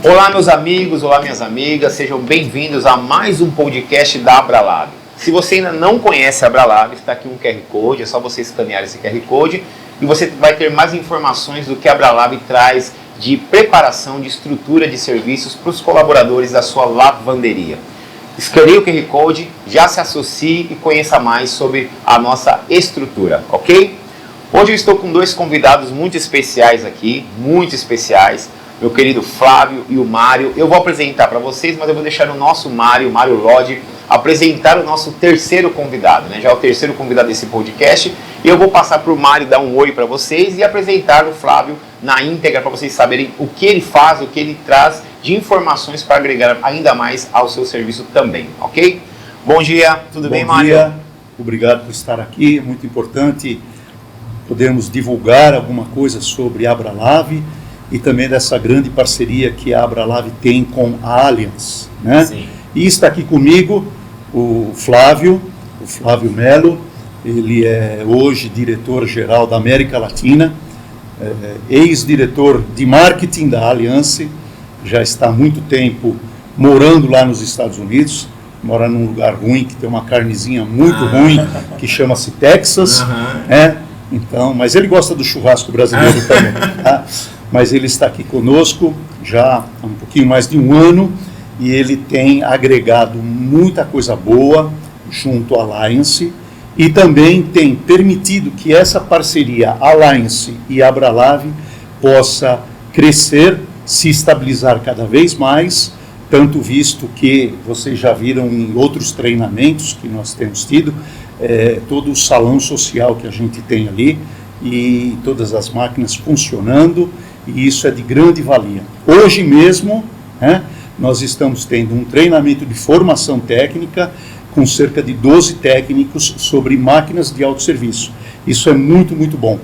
Olá meus amigos, olá minhas amigas, sejam bem-vindos a mais um podcast da Abralab. Se você ainda não conhece a Abralab, está aqui um QR Code, é só você escanear esse QR Code e você vai ter mais informações do que a Abralab traz de preparação de estrutura de serviços para os colaboradores da sua lavanderia. Escaneie o QR Code, já se associe e conheça mais sobre a nossa estrutura, ok? Hoje eu estou com dois convidados muito especiais aqui, muito especiais. Meu querido Flávio e o Mário. Eu vou apresentar para vocês, mas eu vou deixar o nosso Mário Lodge, apresentar o nosso terceiro convidado, né? Já é o terceiro convidado desse podcast. E eu vou passar para o Mário dar um oi para vocês e apresentar o Flávio na íntegra para vocês saberem o que ele faz, o que ele traz de informações para agregar ainda mais ao seu serviço também, ok? Bom dia, tudo bem, Mário? Bom dia, obrigado por estar aqui. É muito importante podermos divulgar alguma coisa sobre a Abralab e também dessa grande parceria que a Abralab tem com a Allianz, né? Sim. E está aqui comigo o Flávio Melo. Ele é hoje diretor-geral da América Latina, ex-diretor de marketing da Allianz, já está há muito tempo morando lá nos Estados Unidos, mora num lugar ruim, que tem uma carnezinha muito ruim, que chama-se Texas, né? Então, mas ele gosta do churrasco brasileiro também, tá? Mas ele está aqui conosco já há um pouquinho mais de um ano e ele tem agregado muita coisa boa junto à Allianz e também tem permitido que essa parceria Allianz e Abralab possa crescer, se estabilizar cada vez mais, tanto visto que vocês já viram em outros treinamentos que nós temos tido, todo o salão social que a gente tem ali e todas as máquinas funcionando, e isso é de grande valia. Hoje mesmo, nós estamos tendo um treinamento de formação técnica com cerca de 12 técnicos sobre máquinas de autosserviço. Isso é muito, muito bom.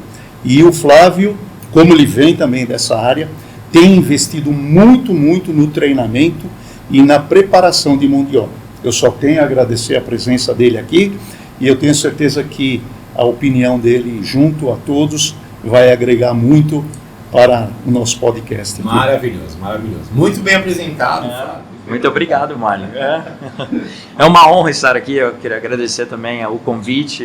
E o Flávio, como ele vem também dessa área, tem investido muito, muito no treinamento e na preparação de mão de obra. Eu só tenho a agradecer a presença dele aqui e eu tenho certeza que a opinião dele, junto a todos, vai agregar muito para o nosso podcast. Maravilhoso, maravilhoso. Muito bem apresentado, Flávio. Muito obrigado, Mário. É uma honra estar aqui. Eu queria agradecer também o convite.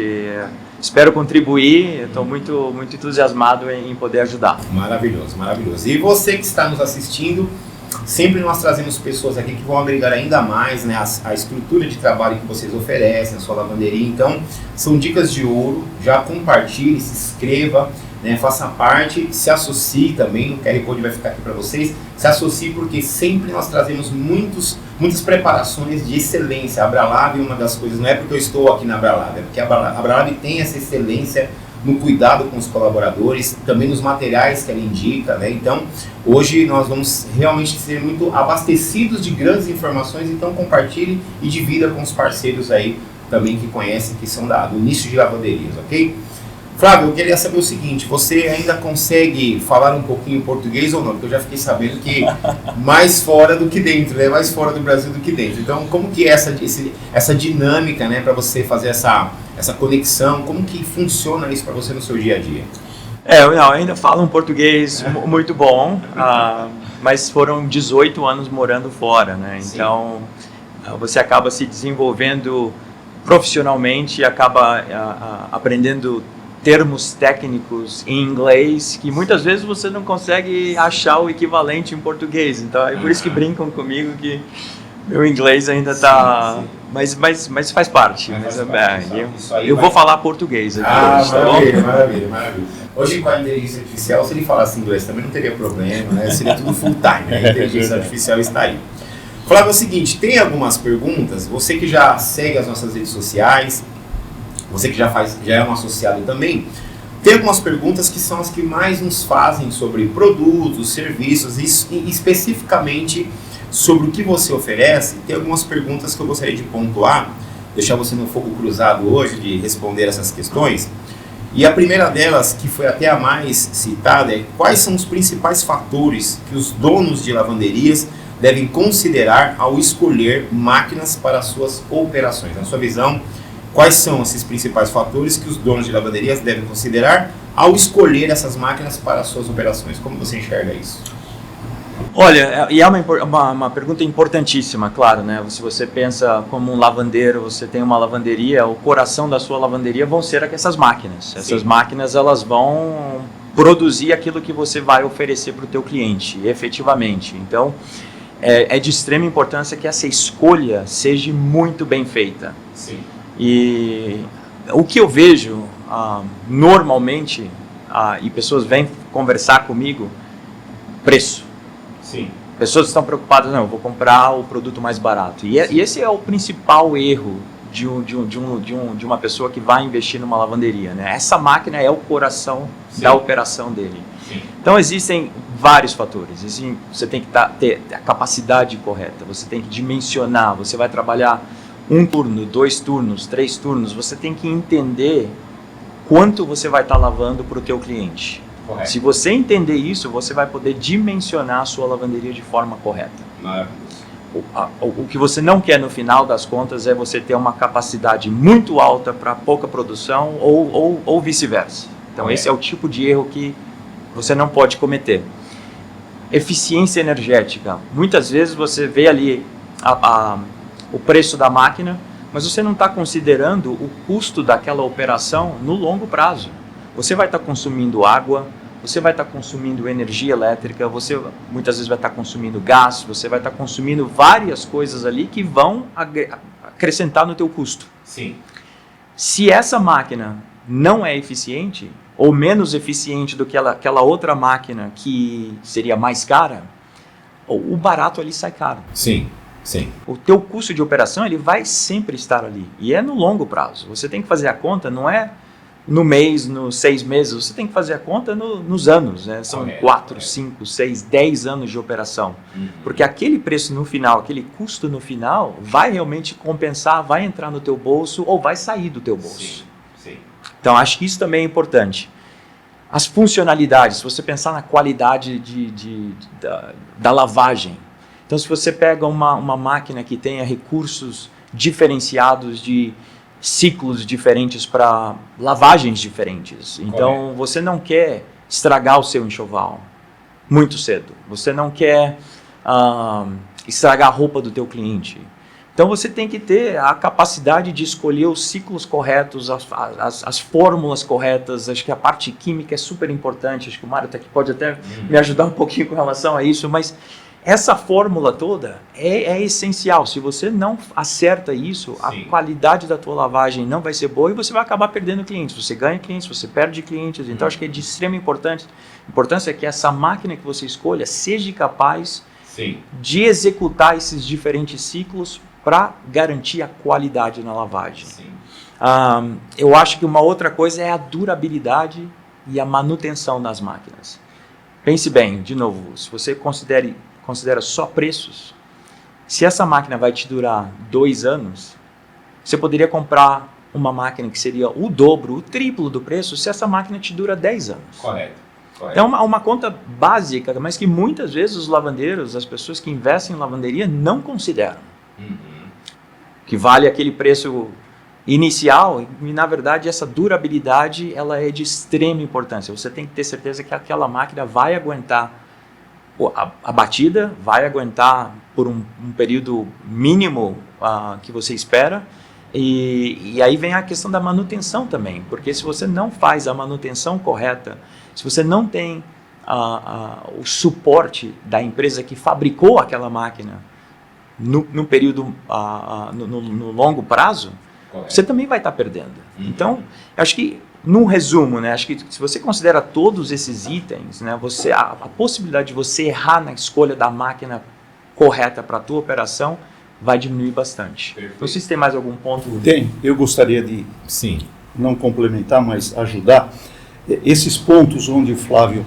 Espero contribuir. Estou muito, muito entusiasmado em poder ajudar. Maravilhoso, maravilhoso. E você que está nos assistindo, sempre nós trazemos pessoas aqui que vão agregar ainda mais, né, a estrutura de trabalho que vocês oferecem, a sua lavanderia. Então, são dicas de ouro. Já compartilhe, se inscreva, né, faça parte, se associe também. O QR Code vai ficar aqui para vocês. Se associe porque sempre nós trazemos muitas preparações de excelência. A Abralab, uma das coisas, não é porque eu estou aqui na Abralab, é porque a Abralab tem essa excelência no cuidado com os colaboradores, também nos materiais que ela indica, né? Então, hoje nós vamos realmente ser muito abastecidos de grandes informações, então compartilhe e divida com os parceiros aí também que conhecem, que são do nicho de lavanderias, ok? Flávio, eu queria saber o seguinte, você ainda consegue falar um pouquinho português ou não? Porque eu já fiquei sabendo que mais fora do que dentro, né? Mais fora do Brasil do que dentro. Então, como que é essa dinâmica, né, para você fazer essa conexão? Como que funciona isso para você no seu dia a dia? Eu ainda falo um português muito bom, mas foram 18 anos morando fora, né? Então, você acaba se desenvolvendo profissionalmente, acaba aprendendo termos técnicos em inglês que muitas vezes você não consegue achar o equivalente em português. Então é por isso que brincam comigo que meu inglês ainda está... Mas faz parte. Eu vou falar português aqui hoje, tá bom? Maravilha. Hoje com a inteligência artificial, se ele falasse inglês também não teria problema, né? Seria tudo full time, né? A inteligência artificial está aí. Flávio, é o seguinte, tem algumas perguntas, você que já segue as nossas redes sociais, você que já é um associado também, tem algumas perguntas que são as que mais nos fazem sobre produtos, serviços e especificamente sobre o que você oferece. Tem algumas perguntas que eu gostaria de pontuar, deixar você no fogo cruzado hoje de responder essas questões. E a primeira delas, que foi até a mais citada, é quais são os principais fatores que os donos de lavanderias devem considerar ao escolher máquinas para suas operações. Na sua visão, quais são esses principais fatores que os donos de lavanderias devem considerar ao escolher essas máquinas para suas operações? Como você enxerga isso? Olha, e é uma pergunta importantíssima, claro, né? Se você pensa como um lavandeiro, você tem uma lavanderia, o coração da sua lavanderia vão ser essas máquinas. Sim. Essas máquinas, elas vão produzir aquilo que você vai oferecer para o teu cliente, efetivamente. Então, é de extrema importância que essa escolha seja muito bem feita. Sim. E o que eu vejo, normalmente, e pessoas vêm conversar comigo, preço. Sim. Pessoas estão preocupadas, não, eu vou comprar o produto mais barato. E esse é o principal erro de uma pessoa que vai investir numa lavanderia, né? Essa máquina é o coração Sim. da operação dele. Sim. Então existem vários fatores. Você tem que ter a capacidade correta, você tem que dimensionar, você vai trabalhar 1 turno, 2 turnos, 3 turnos, você tem que entender quanto você vai estar lavando para o teu cliente. Correto. Se você entender isso, você vai poder dimensionar a sua lavanderia de forma correta. O que você não quer no final das contas é você ter uma capacidade muito alta para pouca produção ou vice-versa. Então esse é o tipo de erro que você não pode cometer. Eficiência energética. Muitas vezes você vê ali o preço da máquina, mas você não está considerando o custo daquela operação no longo prazo. Você vai estar consumindo água, você vai estar consumindo energia elétrica, você muitas vezes vai estar consumindo gás, você vai estar consumindo várias coisas ali que vão acrescentar no teu custo. Sim. Se essa máquina não é eficiente, ou menos eficiente do que aquela outra máquina que seria mais cara, o barato ali sai caro. Sim. Sim. O teu custo de operação ele vai sempre estar ali, e é no longo prazo. Você tem que fazer a conta, não é no mês, nos 6 meses, você tem que fazer a conta nos anos, né? São 4, 5, 6, 10 anos de operação. Porque aquele preço no final, aquele custo no final, vai realmente compensar, vai entrar no teu bolso ou vai sair do teu bolso. Sim, sim. Então, acho que isso também é importante. As funcionalidades, se você pensar na qualidade da lavagem. Então, se você pega uma máquina que tenha recursos diferenciados de ciclos diferentes para lavagens diferentes. Então, você não quer estragar o seu enxoval muito cedo. Você não quer estragar a roupa do teu cliente. Então, você tem que ter a capacidade de escolher os ciclos corretos, as fórmulas corretas. Acho que a parte química é super importante. Acho que o Mário tá aqui, pode até me ajudar um pouquinho com relação a isso, mas essa fórmula toda é essencial. Se você não acerta isso, Sim. a qualidade da tua lavagem não vai ser boa e você vai acabar perdendo clientes. Você ganha clientes, você perde clientes. Então, acho que é de extrema importância que essa máquina que você escolha seja capaz Sim. de executar esses diferentes ciclos para garantir a qualidade na lavagem. Sim. Eu acho que uma outra coisa é a durabilidade e a manutenção das máquinas. Pense bem, de novo, se você considera só preços, se essa máquina vai te durar 2 anos, você poderia comprar uma máquina que seria o dobro, o triplo do preço, se essa máquina te dura 10 anos. Correto. É uma conta básica, mas que muitas vezes os lavandeiros, as pessoas que investem em lavanderia não consideram. Que vale aquele preço inicial e, na verdade, essa durabilidade ela é de extrema importância. Você tem que ter certeza que aquela máquina vai aguentar a batida, vai aguentar por um período mínimo que você espera, e aí vem a questão da manutenção também, porque se você não faz a manutenção correta, se você não tem o suporte da empresa que fabricou aquela máquina no período, no longo prazo, Correto. Você também vai estar perdendo. Então, acho que num resumo, né, acho que se você considera todos esses itens, né, a possibilidade de você errar na escolha da máquina correta para a tua operação vai diminuir bastante. Perfeito. Não sei se tem mais algum ponto. Tem, eu gostaria de Sim. não complementar, mas ajudar. Esses pontos onde o Flávio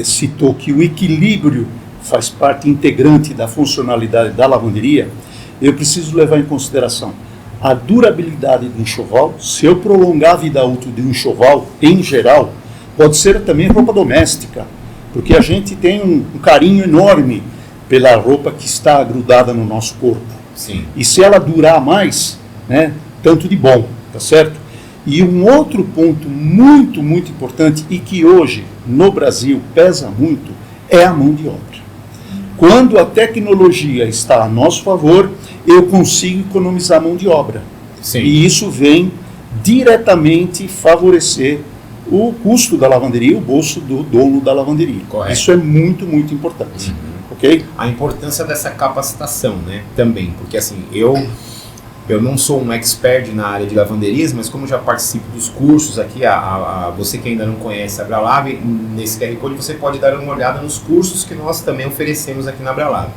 citou que o equilíbrio faz parte integrante da funcionalidade da lavanderia, eu preciso levar em consideração a durabilidade do enxoval. Se eu prolongar a vida útil do enxoval, em geral, pode ser também roupa doméstica, porque a gente tem um carinho enorme pela roupa que está grudada no nosso corpo. Sim. E se ela durar mais, né, tanto de bom, tá certo? E um outro ponto muito, muito importante e que hoje no Brasil pesa muito é a mão de obra. quando a tecnologia está a nosso favor, eu consigo economizar mão de obra. Sim. E isso vem diretamente favorecer o custo da lavanderia, o bolso do dono da lavanderia. Correto. Isso é muito, muito importante. Ok? A importância dessa capacitação, né, também, porque assim, eu não sou um expert na área de lavanderias, mas como já participo dos cursos aqui, você que ainda não conhece a Abralab, nesse QR Code você pode dar uma olhada nos cursos que nós também oferecemos aqui na Abralab.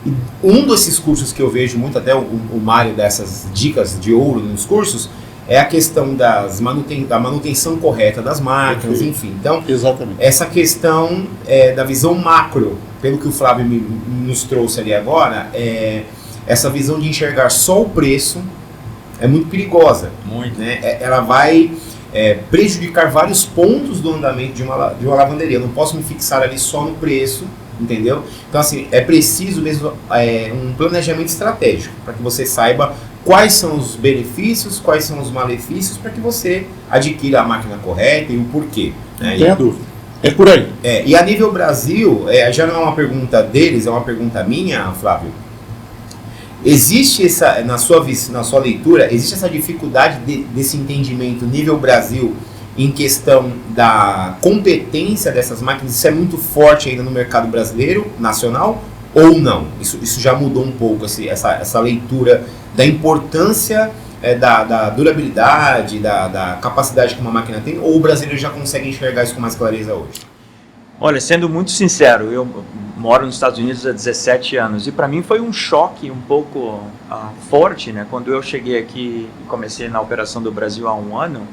E um desses cursos que eu vejo muito, até o Mário dessas dicas de ouro nos cursos, é a questão da manutenção correta das máquinas, enfim. Então, exatamente. Essa questão da visão macro, pelo que o Flávio nos trouxe ali agora, essa visão de enxergar só o preço é muito perigosa. Muito. Né? Ela vai prejudicar vários pontos do andamento de uma lavanderia. Eu não posso me fixar ali só no preço, entendeu? Então, assim, é preciso mesmo um planejamento estratégico para que você saiba quais são os benefícios, quais são os malefícios, para que você adquira a máquina correta e o porquê. Né? Não tenha dúvida. É por aí. E a nível Brasil, já não é uma pergunta deles, é uma pergunta minha, Flávio. Existe na sua leitura, existe essa dificuldade desse entendimento nível Brasil em questão da competência dessas máquinas? Isso é muito forte ainda no mercado brasileiro, nacional, ou não? Isso já mudou um pouco, essa leitura da importância da durabilidade, da capacidade que uma máquina tem, ou o brasileiro já consegue enxergar isso com mais clareza hoje? Olha, sendo muito sincero, eu moro nos Estados Unidos há 17 anos e para mim foi um choque um pouco forte, né? Quando eu cheguei aqui e comecei na operação do Brasil há um ano,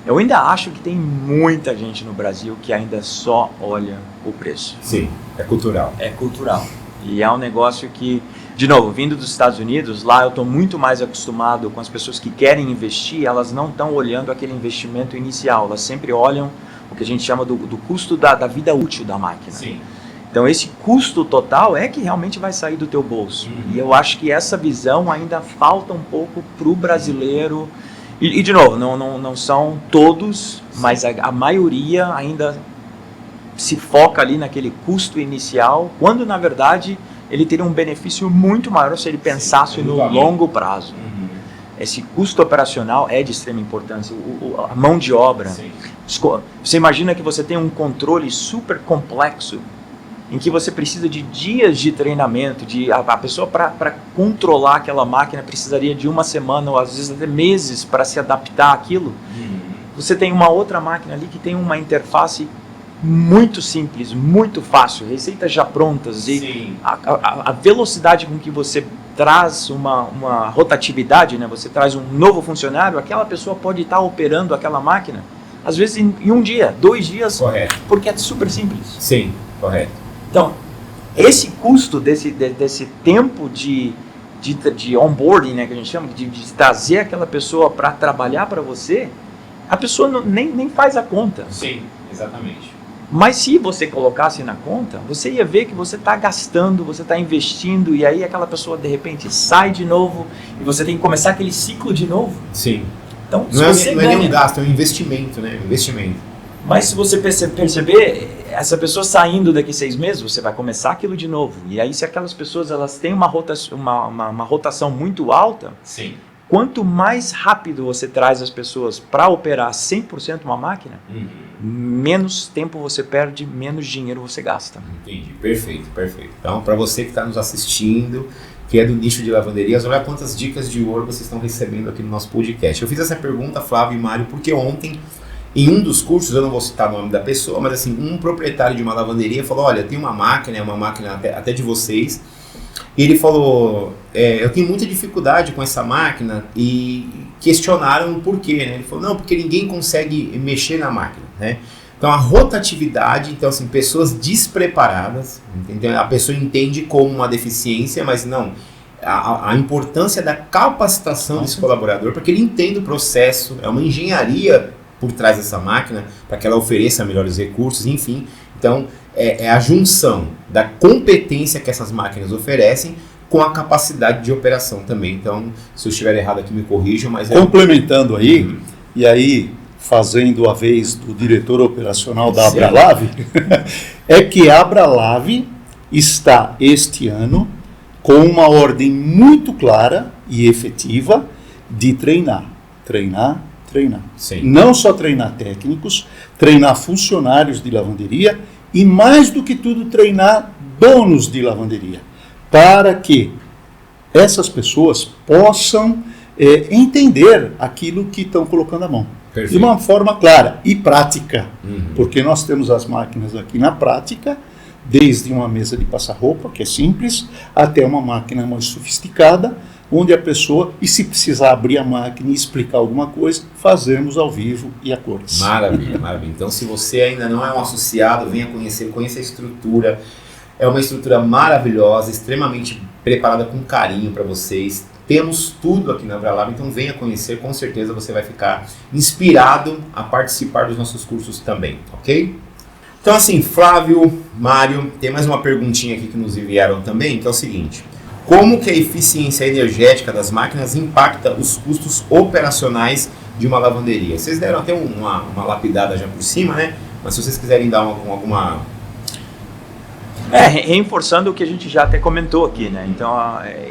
eu ainda acho que tem muita gente no Brasil que ainda só olha o preço. Sim, é cultural. É cultural. E é um negócio que, de novo, vindo dos Estados Unidos, lá eu estou muito mais acostumado com as pessoas que querem investir, elas não estão olhando aquele investimento inicial, elas sempre olham o que a gente chama do custo da vida útil da máquina. Sim. Então esse custo total é que realmente vai sair do teu bolso. E eu acho que essa visão ainda falta um pouco para o brasileiro. E de novo, não são todos, mas a maioria ainda se foca ali naquele custo inicial, quando na verdade ele teria um benefício muito maior se ele pensasse no longo prazo. Esse custo operacional é de extrema importância, a mão de obra. Sim. Você imagina que você tem um controle super complexo, em que você precisa de dias de treinamento, a pessoa para controlar aquela máquina precisaria de uma semana ou às vezes até meses para se adaptar àquilo. Você tem uma outra máquina ali que tem uma interface muito simples, muito fácil, receitas já prontas, e a velocidade com que você traz uma rotatividade, né? Você traz um novo funcionário, aquela pessoa pode estar operando aquela máquina, às vezes em um dia, 2 dias, correto, porque é super simples. Sim, correto. Então, esse custo desse tempo de onboarding, né, que a gente chama, de trazer aquela pessoa para trabalhar para você, a pessoa nem faz a conta. Sim, exatamente. Mas se você colocasse na conta, você ia ver que você está gastando, você está investindo, e aí aquela pessoa de repente sai de novo, e você tem que começar aquele ciclo de novo. Sim. Então, não é nem um gasto, é um investimento, né? Investimento. Mas se você perceber, essa pessoa saindo daqui 6 meses, você vai começar aquilo de novo. E aí se aquelas pessoas elas têm uma rotação muito alta, sim, quanto mais rápido você traz as pessoas para operar 100% uma máquina, menos tempo você perde, menos dinheiro você gasta. Entendi, perfeito, perfeito. Então, para você que está nos assistindo, que é do nicho de lavanderias, olha quantas dicas de ouro vocês estão recebendo aqui no nosso podcast. Eu fiz essa pergunta, Flávio e Mário, porque ontem, em um dos cursos, eu não vou citar o nome da pessoa, mas assim, um proprietário de uma lavanderia falou, olha, tem uma máquina até de vocês, e ele falou, eu tenho muita dificuldade com essa máquina, e questionaram o porquê, né? Ele falou, não, porque ninguém consegue mexer na máquina, né? Então a rotatividade, então assim, pessoas despreparadas, entendeu? A pessoa entende como uma deficiência, mas não, a importância da capacitação desse colaborador, para que ele entenda o processo, é uma engenharia por trás dessa máquina, para que ela ofereça melhores recursos, enfim. Então é a junção da competência que essas máquinas oferecem com a capacidade de operação também. Então, se eu estiver errado aqui, me corrijam, mas... Complementando aí, e aí fazendo a vez do diretor operacional da Abralab, é que a Abralab está este ano com uma ordem muito clara e efetiva de treinar. Sim. Não só treinar técnicos, treinar funcionários de lavanderia e, mais do que tudo, treinar donos de lavanderia, para que essas pessoas possam entender aquilo que estão colocando à mão. Perfeito. De uma forma clara e prática, porque nós temos as máquinas aqui na prática, desde uma mesa de passar roupa, que é simples, até uma máquina mais sofisticada, onde a pessoa, e se precisar abrir a máquina e explicar alguma coisa, fazemos ao vivo e a cores. Maravilha, maravilha. Então, se você ainda não é um associado, venha conhecer, conheça a estrutura. É uma estrutura maravilhosa, extremamente preparada com carinho para vocês. Temos tudo aqui na Avralab, então venha conhecer, com certeza você vai ficar inspirado a participar dos nossos cursos também, ok? Então assim, Flávio, Mário, tem mais uma perguntinha aqui que nos enviaram também, que é o seguinte: como que a eficiência energética das máquinas impacta os custos operacionais de uma lavanderia? Vocês deram até uma lapidada já por cima, né? Mas se vocês quiserem dar alguma... Reforçando o que a gente já até comentou aqui, né? Então,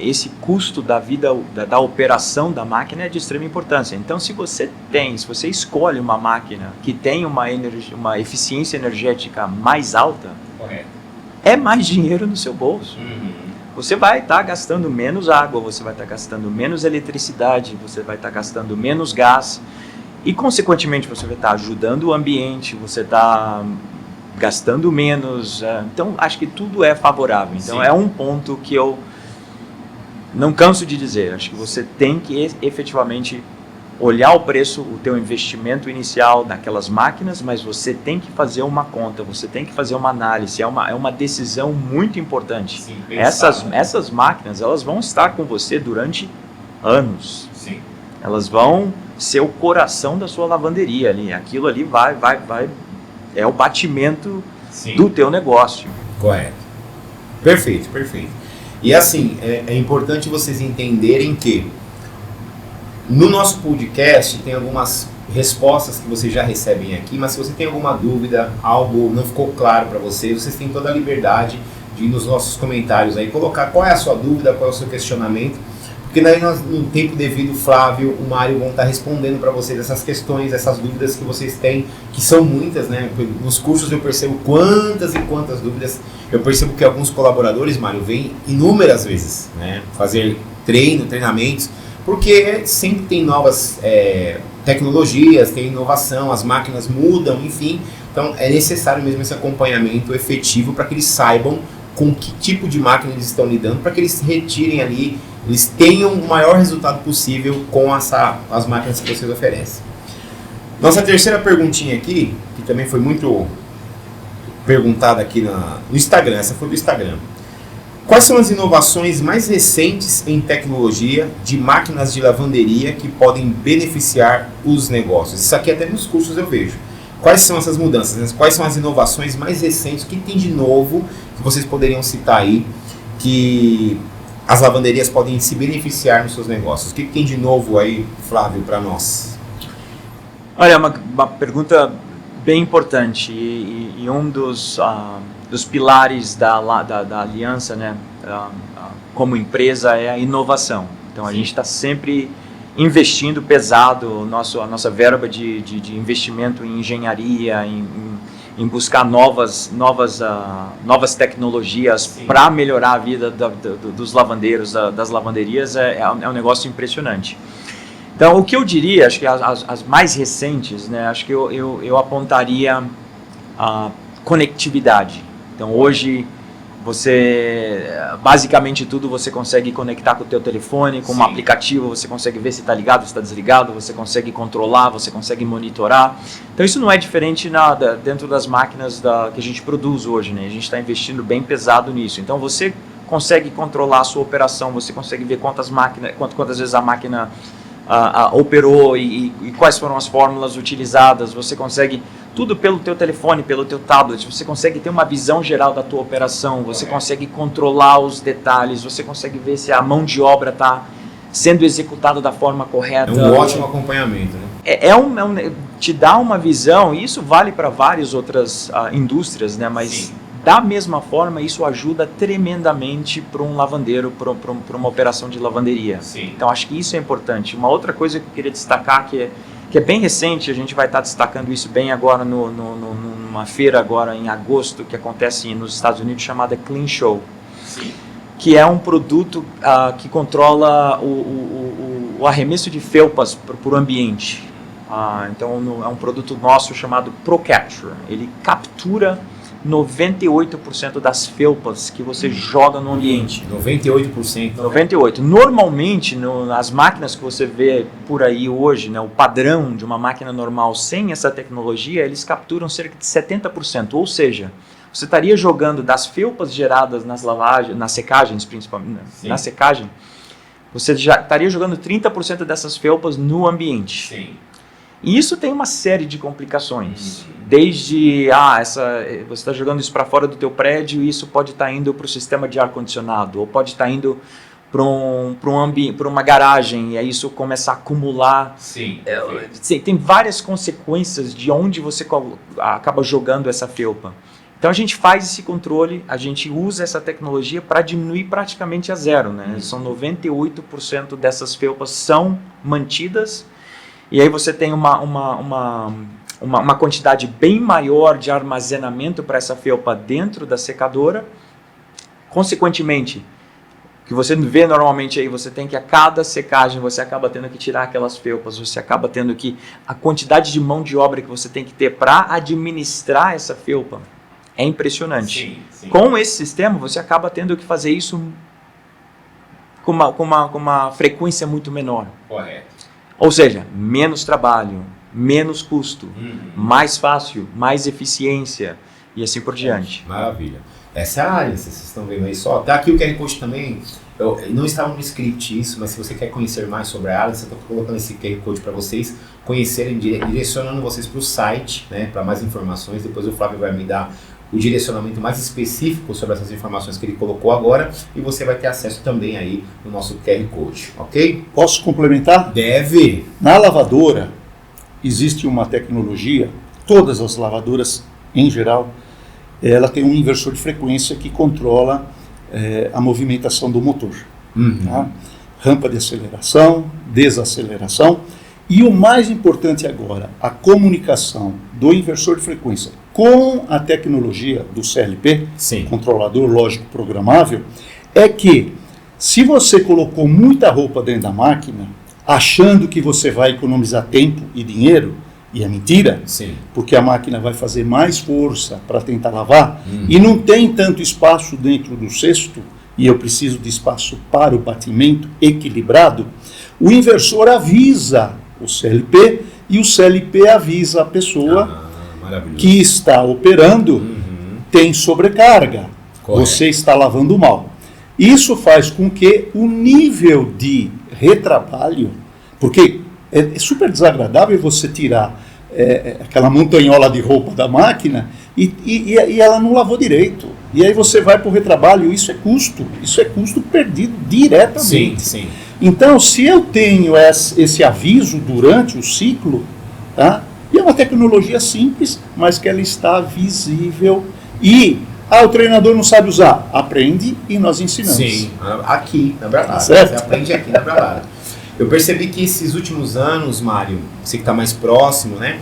esse custo da vida, da operação da máquina é de extrema importância. Então, se você escolhe uma máquina que tem uma eficiência energética mais alta, Correto. É mais dinheiro no seu bolso. Você vai estar gastando menos água, você vai estar gastando menos eletricidade, você vai estar gastando menos gás e, consequentemente, você vai estar ajudando o ambiente, você está gastando menos. Então, acho que tudo é favorável. Então, Sim. É um ponto que eu não canso de dizer. Acho que você tem que efetivamente olhar o preço, o teu investimento inicial naquelas máquinas, mas você tem que fazer uma conta, você tem que fazer uma análise, é uma decisão muito importante. Sim, pensar, né? Essas máquinas, elas vão estar com você durante anos. Sim. Elas vão ser o coração da sua lavanderia ali. Aquilo ali vai é o batimento Sim. do teu negócio. Correto. Perfeito, perfeito. E assim, é importante vocês entenderem que no nosso podcast tem algumas respostas que vocês já recebem aqui, mas se você tem alguma dúvida, algo não ficou claro para vocês têm toda a liberdade de ir nos nossos comentários aí, colocar qual é a sua dúvida, qual é o seu questionamento, porque daí nós, no tempo devido, o Flávio, o Mário vão estar respondendo para vocês essas questões, essas dúvidas que vocês têm, que são muitas, né? Nos cursos eu percebo quantas e quantas dúvidas. Eu percebo que alguns colaboradores, Mário, vêm inúmeras vezes, né? Fazer treinamentos, porque sempre tem novas tecnologias, tem inovação, as máquinas mudam, enfim. Então é necessário mesmo esse acompanhamento efetivo para que eles saibam com que tipo de máquina eles estão lidando, para que eles retirem ali, eles tenham o maior resultado possível com as máquinas que vocês oferecem. Nossa terceira perguntinha aqui, que também foi muito perguntada aqui no Instagram, essa foi do Instagram. Quais são as inovações mais recentes em tecnologia de máquinas de lavanderia que podem beneficiar os negócios? Isso aqui até nos cursos eu vejo. Quais são essas mudanças? Quais são as inovações mais recentes? O que tem de novo que vocês poderiam citar aí que as lavanderias podem se beneficiar nos seus negócios? O que tem de novo aí, Flávio, para nós? Olha, uma pergunta bem importante e um dos pilares da aliança, né, como empresa, é a inovação. Então, a gente está sempre investindo pesado a nossa verba de investimento em engenharia, em buscar novas tecnologias para melhorar a vida dos lavandeiros, das lavanderias. É um negócio impressionante. Então, o que eu diria, acho que as mais recentes, né, acho que eu apontaria a conectividade. Então, hoje, basicamente tudo você consegue conectar com o teu telefone, com um aplicativo, você consegue ver se está ligado, se está desligado, você consegue controlar, você consegue monitorar. Então, isso não é diferente dentro das máquinas que a gente produz hoje, né? A gente está investindo bem pesado nisso. Então, você consegue controlar a sua operação, você consegue ver quantas vezes a máquina operou e quais foram as fórmulas utilizadas. Você consegue tudo pelo teu telefone, pelo teu tablet. Você consegue ter uma visão geral da tua operação, você consegue controlar os detalhes, você consegue ver se a mão de obra está sendo executada da forma correta. É um ótimo acompanhamento, né? Te dá uma visão, e isso vale para várias outras indústrias, né? Mas Da mesma forma, isso ajuda tremendamente para um lavandeiro, para uma operação de lavanderia. Sim. Então, acho que isso é importante. Uma outra coisa que eu queria destacar, que é bem recente, a gente vai estar destacando isso bem agora numa feira agora em agosto, que acontece nos Estados Unidos, chamada Clean Show. Sim. Que é um produto que controla o arremesso de felpas para o ambiente. Então, é um produto nosso chamado ProCapture. Ele captura 98% das felpas que você joga no ambiente. 98%. 98%. Normalmente, nas máquinas que você vê por aí hoje, né, o padrão de uma máquina normal sem essa tecnologia, eles capturam cerca de 70%. Ou seja, você estaria jogando das felpas geradas nas lavagens, nas secagens principalmente, Sim. na secagem, você já estaria jogando 30% dessas felpas no ambiente. Sim. E isso tem uma série de complicações. Desde, você está jogando isso para fora do teu prédio e isso pode estar indo para o sistema de ar-condicionado, ou pode estar indo para uma garagem e aí isso começa a acumular. Sim. Tem várias consequências de onde você acaba jogando essa felpa. Então a gente faz esse controle, a gente usa essa tecnologia para diminuir praticamente a zero, né? São 98% dessas felpas são mantidas. E aí você tem uma quantidade bem maior de armazenamento para essa felpa dentro da secadora. Consequentemente, o que você vê normalmente aí, você tem que a cada secagem você acaba tendo que tirar aquelas felpas, você acaba tendo que... A quantidade de mão de obra que você tem que ter para administrar essa felpa é impressionante. Sim, sim. Com esse sistema, você acaba tendo que fazer isso com uma frequência muito menor. Correto. Ou seja, menos trabalho, menos custo, mais fácil, mais eficiência e assim por diante. Maravilha. Essa é a área, vocês estão vendo aí só. Tá aqui o QR Code também. Não estava no script isso, mas se você quer conhecer mais sobre a área, você está colocando esse QR Code para vocês conhecerem, direcionando vocês para o site, né, para mais informações. Depois o Flávio vai me dar o direcionamento mais específico sobre essas informações que ele colocou agora e você vai ter acesso também aí no nosso QR Code, ok? Posso complementar? Deve. Na lavadora existe uma tecnologia, todas as lavadoras em geral, ela tem um inversor de frequência que controla a movimentação do motor. Tá? Rampa de aceleração, desaceleração e o mais importante agora, a comunicação do inversor de frequência com a tecnologia do CLP, Sim. controlador lógico programável, é que se você colocou muita roupa dentro da máquina, achando que você vai economizar tempo e dinheiro, e é mentira, Sim. porque a máquina vai fazer mais força para tentar lavar, e não tem tanto espaço dentro do cesto, e eu preciso de espaço para o batimento equilibrado, o inversor avisa o CLP, e o CLP avisa a pessoa que está operando, tem sobrecarga, Correto. você está lavando mal. Isso faz com que o nível de retrabalho, porque é super desagradável você tirar aquela montanhola de roupa da máquina e ela não lavou direito. E aí você vai para o retrabalho, isso é custo perdido diretamente. Sim. Então, se eu tenho esse aviso durante o ciclo, tá? E é uma tecnologia simples, mas que ela está visível. E o treinador não sabe usar. Aprende e nós ensinamos. Sim, aqui na Bralara. Certo? Você aprende aqui na Bralara. Eu percebi que esses últimos anos, Mário, você que está mais próximo, né?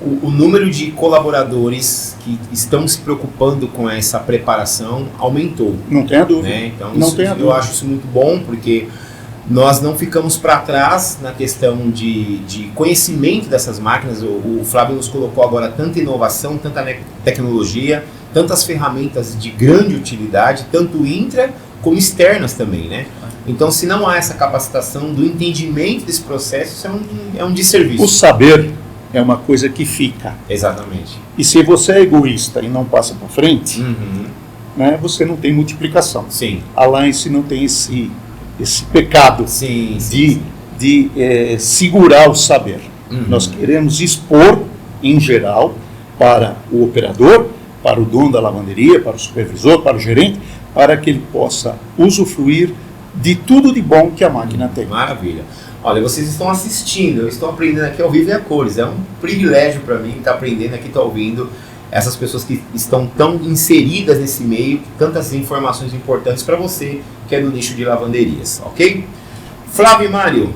O número de colaboradores que estão se preocupando com essa preparação aumentou. Não tenha dúvida. Né? Então, eu acho isso muito bom, porque nós não ficamos para trás na questão de conhecimento dessas máquinas. O Flávio nos colocou agora tanta inovação, tanta tecnologia, tantas ferramentas de grande utilidade, tanto intra como externas também, né? Então, se não há essa capacitação do entendimento desse processo, isso é um desserviço. O saber é uma coisa que fica. Exatamente. E se você é egoísta e não passa para frente, né, você não tem multiplicação. Sim. A Alliance não tem esse pecado de segurar o saber. Nós queremos expor, em geral, para o operador, para o dono da lavanderia, para o supervisor, para o gerente, para que ele possa usufruir de tudo de bom que a máquina tem. Maravilha. Olha, vocês estão assistindo, eu estou aprendendo aqui ao vivo e a cores. É um privilégio para mim estar aprendendo aqui, estar ouvindo. essas pessoas que estão tão inseridas nesse meio, tantas informações importantes para você que é do nicho de lavanderias, ok? Flávio e Mário,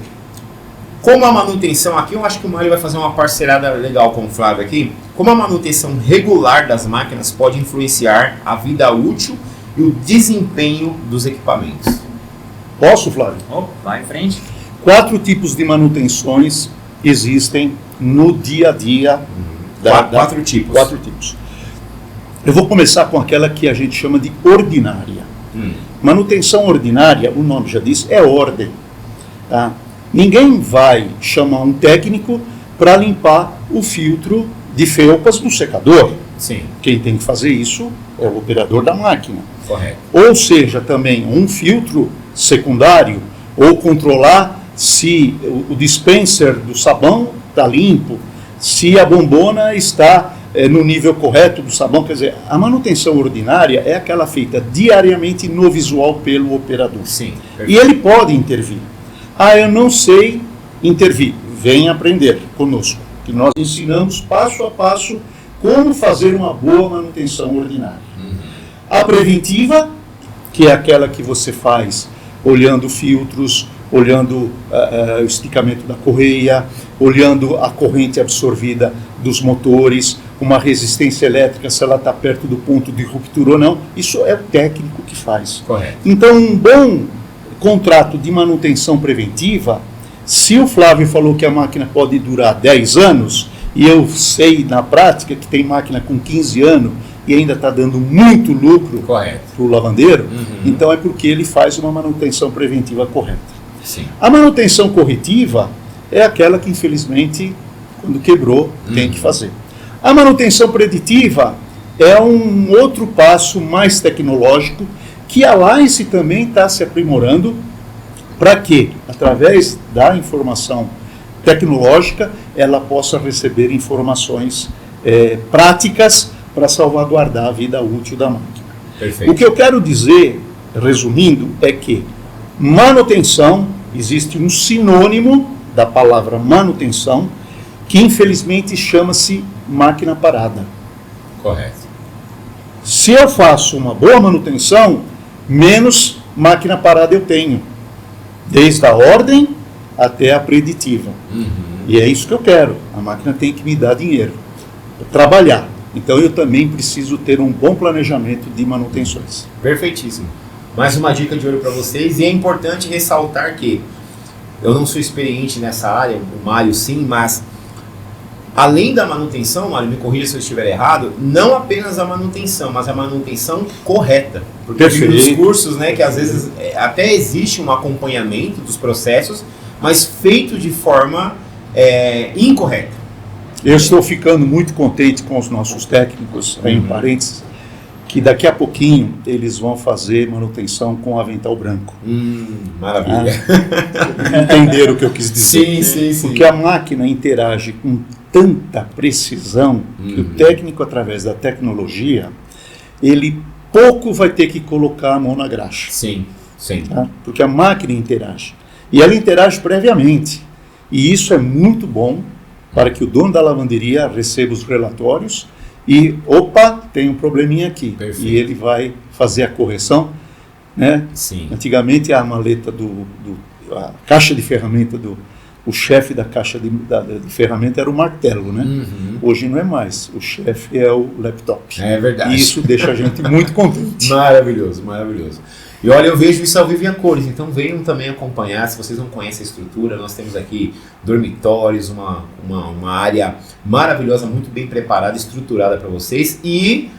como a manutenção aqui, eu acho que o Mário vai fazer uma parcerada legal com o Flávio aqui, como a manutenção regular das máquinas pode influenciar a vida útil e o desempenho dos equipamentos? Posso, Flávio? Vai em frente. 4 tipos de manutenções existem no dia a dia. 4 tipos. 4 tipos. Eu vou começar com aquela que a gente chama de ordinária. Manutenção ordinária, o nome já diz, é ordem. Tá? Ninguém vai chamar um técnico para limpar o filtro de felpas do secador. Sim. Quem tem que fazer isso é o operador da máquina. Correto. Ou seja, também um filtro secundário, ou controlar se o dispenser do sabão está limpo, se a bombona está no nível correto do sabão. Quer dizer, a manutenção ordinária é aquela feita diariamente no visual pelo operador. Sim. E ele pode intervir. Ah, eu não sei intervir. Venha aprender conosco, que nós ensinamos passo a passo como fazer uma boa manutenção ordinária. A preventiva, que é aquela que você faz olhando filtros, olhando o esticamento da correia, olhando a corrente absorvida dos motores, uma resistência elétrica, se ela está perto do ponto de ruptura ou não. Isso é o técnico que faz. Correto. Então, um bom contrato de manutenção preventiva, se o Flávio falou que a máquina pode durar 10 anos, e eu sei na prática que tem máquina com 15 anos e ainda está dando muito lucro para o lavandeiro, então é porque ele faz uma manutenção preventiva correta. Sim. A manutenção corretiva é aquela que, infelizmente, quando quebrou, tem que fazer. A manutenção preditiva é um outro passo mais tecnológico que a Lice também está se aprimorando para que, através da informação tecnológica, ela possa receber informações práticas para salvaguardar a vida útil da máquina. Perfeito. O que eu quero dizer, resumindo, é que manutenção, existe um sinônimo da palavra manutenção, que infelizmente chama-se máquina parada. Correto. Se eu faço uma boa manutenção, menos máquina parada eu tenho, desde a ordem até a preditiva. E é isso que eu quero. A máquina tem que me dar dinheiro para trabalhar. Então eu também preciso ter um bom planejamento de manutenções. Perfeitíssimo. Mais uma dica de ouro para vocês, e é importante ressaltar que eu não sou experiente nessa área, o Mário sim, mas além da manutenção, Mário, me corrija se eu estiver errado, não apenas a manutenção, mas a manutenção correta. Porque nos cursos, né, que às vezes até existe um acompanhamento dos processos, mas feito de forma incorreta. Eu estou ficando muito contente com os nossos técnicos, em parênteses, que daqui a pouquinho eles vão fazer manutenção com avental branco. Maravilha. Entenderam o que eu quis dizer? Sim. Porque a máquina interage com tanta precisão que o técnico, através da tecnologia, ele pouco vai ter que colocar a mão na graxa. Sim. Tá? Porque a máquina interage. E ela interage previamente. E isso é muito bom para que o dono da lavanderia receba os relatórios e, opa, tem um probleminha aqui. Perfeito. E ele vai fazer a correção, né? Sim. Antigamente a maleta a caixa de ferramenta o chefe da caixa de ferramenta era o martelo, né? Hoje não é mais. O chefe é o laptop. É verdade. E isso deixa a gente muito contente. Maravilhoso. E olha, eu vejo isso ao vivo e a cores, então venham também acompanhar. Se vocês não conhecem a estrutura, nós temos aqui dormitórios, uma área maravilhosa, muito bem preparada, estruturada para vocês. E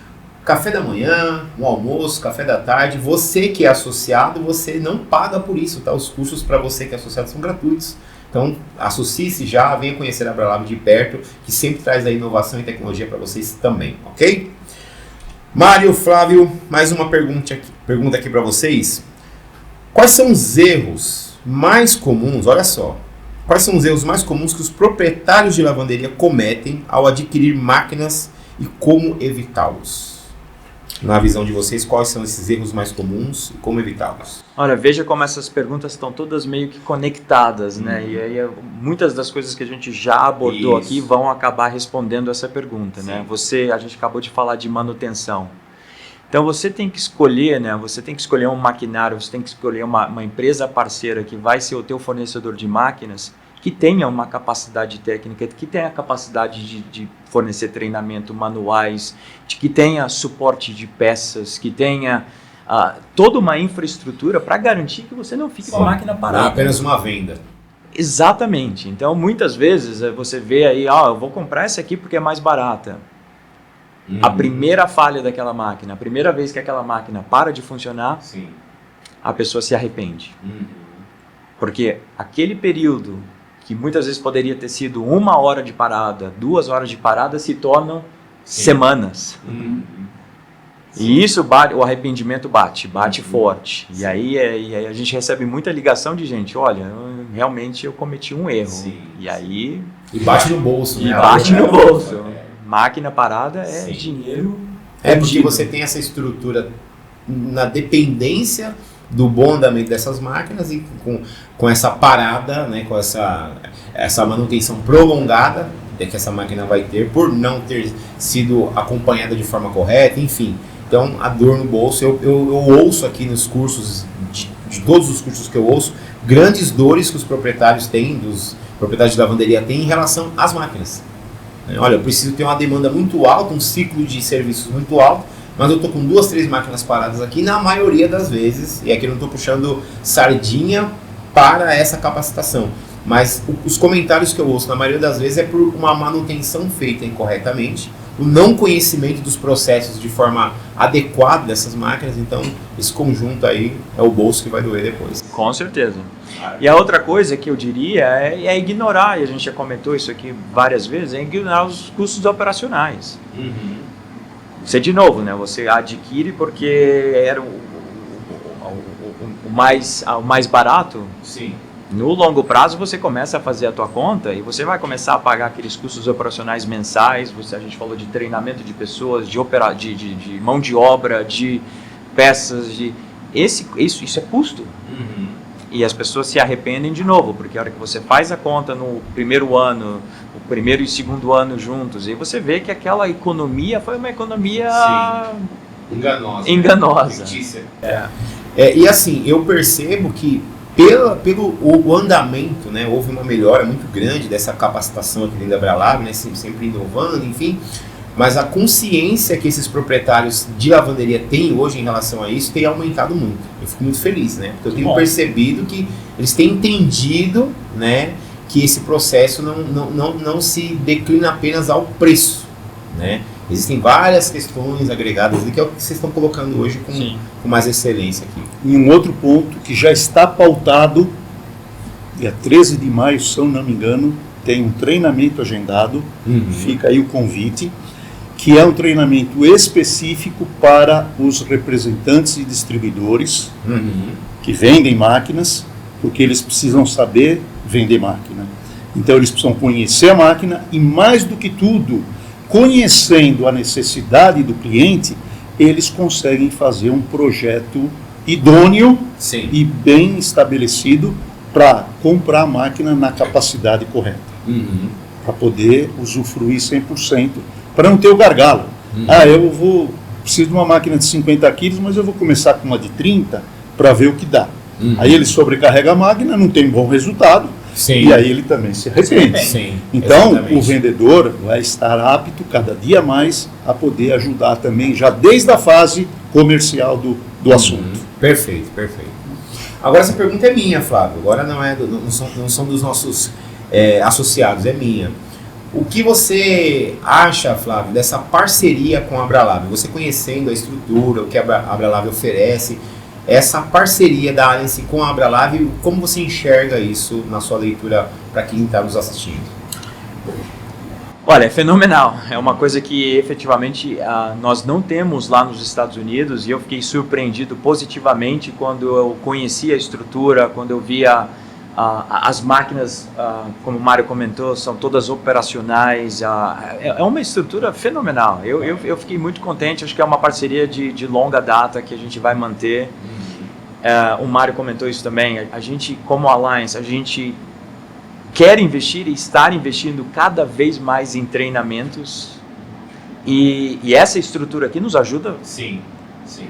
café da manhã, um almoço, café da tarde. Você que é associado, você não paga por isso, tá? Os cursos para você que é associado são gratuitos. Então, associe-se já, venha conhecer a Abralab de perto, que sempre traz a inovação e tecnologia para vocês também, ok? Mário, Flávio, mais uma pergunta aqui para vocês. Quais são os erros mais comuns, olha só, quais são os erros mais comuns que os proprietários de lavanderia cometem ao adquirir máquinas e como evitá-los? Na visão de vocês, quais são esses erros mais comuns e como evitá-los? Olha, veja como essas perguntas estão todas meio que conectadas, né? E aí muitas das coisas que a gente já abordou aqui vão acabar respondendo essa pergunta, né? A gente acabou de falar de manutenção. Então você tem que escolher, né? Você tem que escolher um maquinário, você tem que escolher uma empresa parceira que vai ser o teu fornecedor de máquinas, que tenha uma capacidade técnica, que tenha a capacidade de fornecer treinamento, manuais, que tenha suporte de peças, que tenha toda uma infraestrutura para garantir que você não fique com a máquina parada. Não é apenas uma venda. Exatamente. Então, muitas vezes você vê aí, eu vou comprar essa aqui porque é mais barata. A primeira falha daquela máquina, a primeira vez que aquela máquina para de funcionar, a pessoa se arrepende. Porque aquele período que muitas vezes poderia ter sido 1 hora de parada, 2 horas de parada, se tornam semanas. E isso, o arrependimento bate forte. E aí a gente recebe muita ligação de gente, olha, realmente eu cometi um erro. E aí... E bate no bolso, né? E bate no bolso. Máquina parada é dinheiro. É porque você tem essa estrutura na dependência do bom andamento dessas máquinas e com essa parada, né, com essa manutenção prolongada que essa máquina vai ter por não ter sido acompanhada de forma correta, enfim. Então, a dor no bolso, eu ouço aqui nos cursos, de todos os cursos que eu ouço, grandes dores que os proprietários têm, dos proprietários de lavanderia têm em relação às máquinas. Olha, eu preciso ter uma demanda muito alta, um ciclo de serviços muito alto, mas eu estou com 2, 3 máquinas paradas aqui, na maioria das vezes, e aqui eu não estou puxando sardinha para essa capacitação, mas os comentários que eu ouço, na maioria das vezes, é por uma manutenção feita incorretamente, o não conhecimento dos processos de forma adequada dessas máquinas, então esse conjunto aí é o bolso que vai doer depois. Com certeza. E a outra coisa que eu diria é ignorar, e a gente já comentou isso aqui várias vezes, é ignorar os custos operacionais. Você, de novo, né, você adquire porque era o mais barato. Sim. No longo prazo você começa a fazer a tua conta e você vai começar a pagar aqueles custos operacionais mensais. A gente falou de treinamento de pessoas, de mão de obra, de peças, isso é custo. E as pessoas se arrependem de novo, porque a hora que você faz a conta no primeiro ano, o primeiro e segundo ano juntos, e você vê que aquela economia foi uma economia enganosa. Fictícia. E assim, eu percebo que pelo o andamento, né, houve uma melhora muito grande dessa capacitação aqui dentro da Abralab, né, sempre inovando, enfim, mas a consciência que esses proprietários de lavanderia têm hoje em relação a isso tem aumentado muito. Eu fico muito feliz, né, porque eu tenho percebido que eles têm entendido, né, que esse processo não se declina apenas ao preço, né. Existem várias questões agregadas, que é o que vocês estão colocando hoje com mais excelência aqui. E um outro ponto que já está pautado, dia 13 de maio, se eu não me engano, tem um treinamento agendado, fica aí o convite, que é um treinamento específico para os representantes e distribuidores que vendem máquinas, porque eles precisam saber vender máquina. Então eles precisam conhecer a máquina e, mais do que tudo, conhecendo a necessidade do cliente, eles conseguem fazer um projeto idôneo e bem estabelecido para comprar a máquina na capacidade correta, para poder usufruir 100%, para não ter o gargalo. Preciso de uma máquina de 50 quilos, mas eu vou começar com uma de 30 para ver o que dá. Aí ele sobrecarrega a máquina, não tem bom resultado, e aí ele também se arrepende. Então, o vendedor vai estar apto cada dia mais a poder ajudar também, já desde a fase comercial do assunto. Perfeito. Agora essa pergunta é minha, Flávio. Agora não são dos nossos associados, é minha. O que você acha, Flávio, dessa parceria com a Abralab? Você conhecendo a estrutura, o que a Abralab oferece, essa parceria da Alliance com a Abralab, como você enxerga isso na sua leitura para quem está nos assistindo? Olha, é fenomenal. É uma coisa que efetivamente nós não temos lá nos Estados Unidos, e eu fiquei surpreendido positivamente quando eu conheci a estrutura, quando eu via As máquinas, como o Mário comentou, são todas operacionais. É uma estrutura fenomenal. Eu fiquei muito contente. Acho que é uma parceria de longa data que a gente vai manter. O Mário comentou isso também. A gente, como Alliance, a gente quer investir e estar investindo cada vez mais em treinamentos. E essa estrutura aqui nos ajuda. Sim, sim.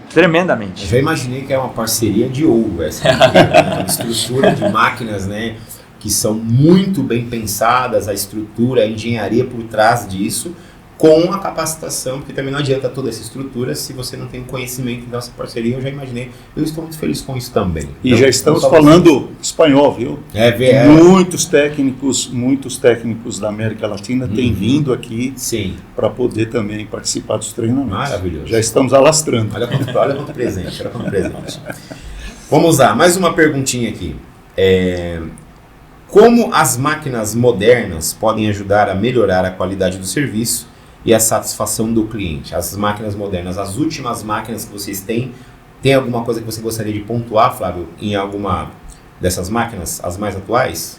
Tremendamente. Eu já imaginei que é uma parceria de ouro essa aqui, né? Uma estrutura de máquinas, né, que são muito bem pensadas, a estrutura, a engenharia por trás disso, com a capacitação, porque também não adianta toda essa estrutura se você não tem conhecimento dessa parceria. Eu já imaginei, eu estou muito feliz com isso também. E então, já estamos falando espanhol, viu? Muitos técnicos da América Latina têm vindo aqui para poder também participar dos treinamentos. Maravilhoso. Já estamos alastrando. Olha quanto presente. Vamos lá, mais uma perguntinha aqui. Como as máquinas modernas podem ajudar a melhorar a qualidade do serviço e a satisfação do cliente? As máquinas modernas, as últimas máquinas que vocês têm, tem alguma coisa que você gostaria de pontuar, Flávio, em alguma dessas máquinas, as mais atuais?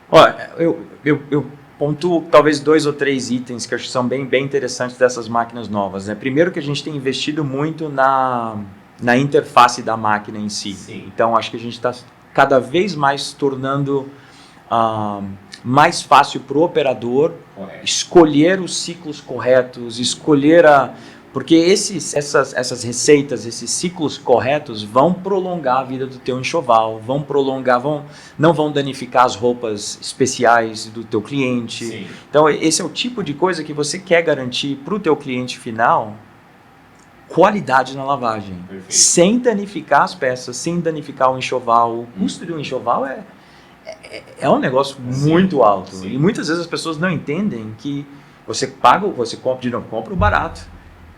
Olha, eu pontuo talvez 2 ou 3 itens que eu acho que são bem interessantes dessas máquinas novas, né? Primeiro que a gente tem investido muito na interface da máquina em si. Sim. Então acho que a gente está cada vez mais tornando mais fácil para o operador escolher os ciclos corretos, porque essas receitas, esses ciclos corretos vão prolongar a vida do teu enxoval, não vão danificar as roupas especiais do teu cliente. Sim. Então esse é o tipo de coisa que você quer garantir para o teu cliente final, qualidade na lavagem. Perfeito. Sem danificar as peças, sem danificar o enxoval. O custo de um enxoval é um negócio muito alto. Sim. E muitas vezes as pessoas não entendem que você compra o barato,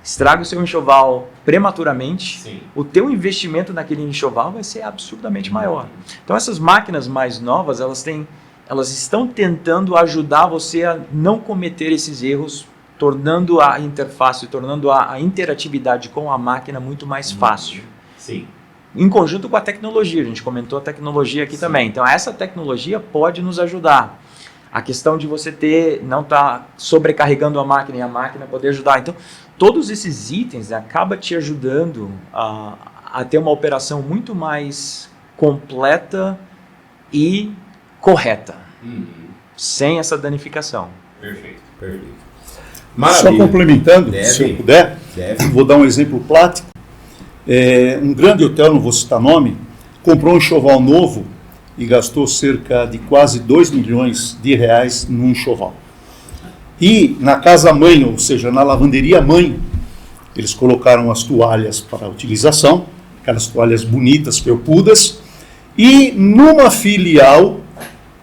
estraga o seu enxoval prematuramente, Sim. o teu investimento naquele enxoval vai ser absurdamente maior. Então essas máquinas mais novas, elas estão tentando ajudar você a não cometer esses erros, tornando a interface, tornando a interatividade com a máquina muito mais fácil. Sim. Em conjunto com a tecnologia, a gente comentou a tecnologia aqui também. Então essa tecnologia pode nos ajudar. A questão de você não estar sobrecarregando a máquina e a máquina poder ajudar. Então todos esses itens acabam te ajudando a ter uma operação muito mais completa e correta, sem essa danificação. Perfeito. Só complementando, se eu puder, vou dar um exemplo prático. Um grande hotel, não vou citar nome, comprou um enxoval novo e gastou cerca de quase 2 milhões de reais num enxoval. E na casa-mãe, ou seja, na lavanderia-mãe, eles colocaram as toalhas para utilização, aquelas toalhas bonitas, felpudas, e numa filial,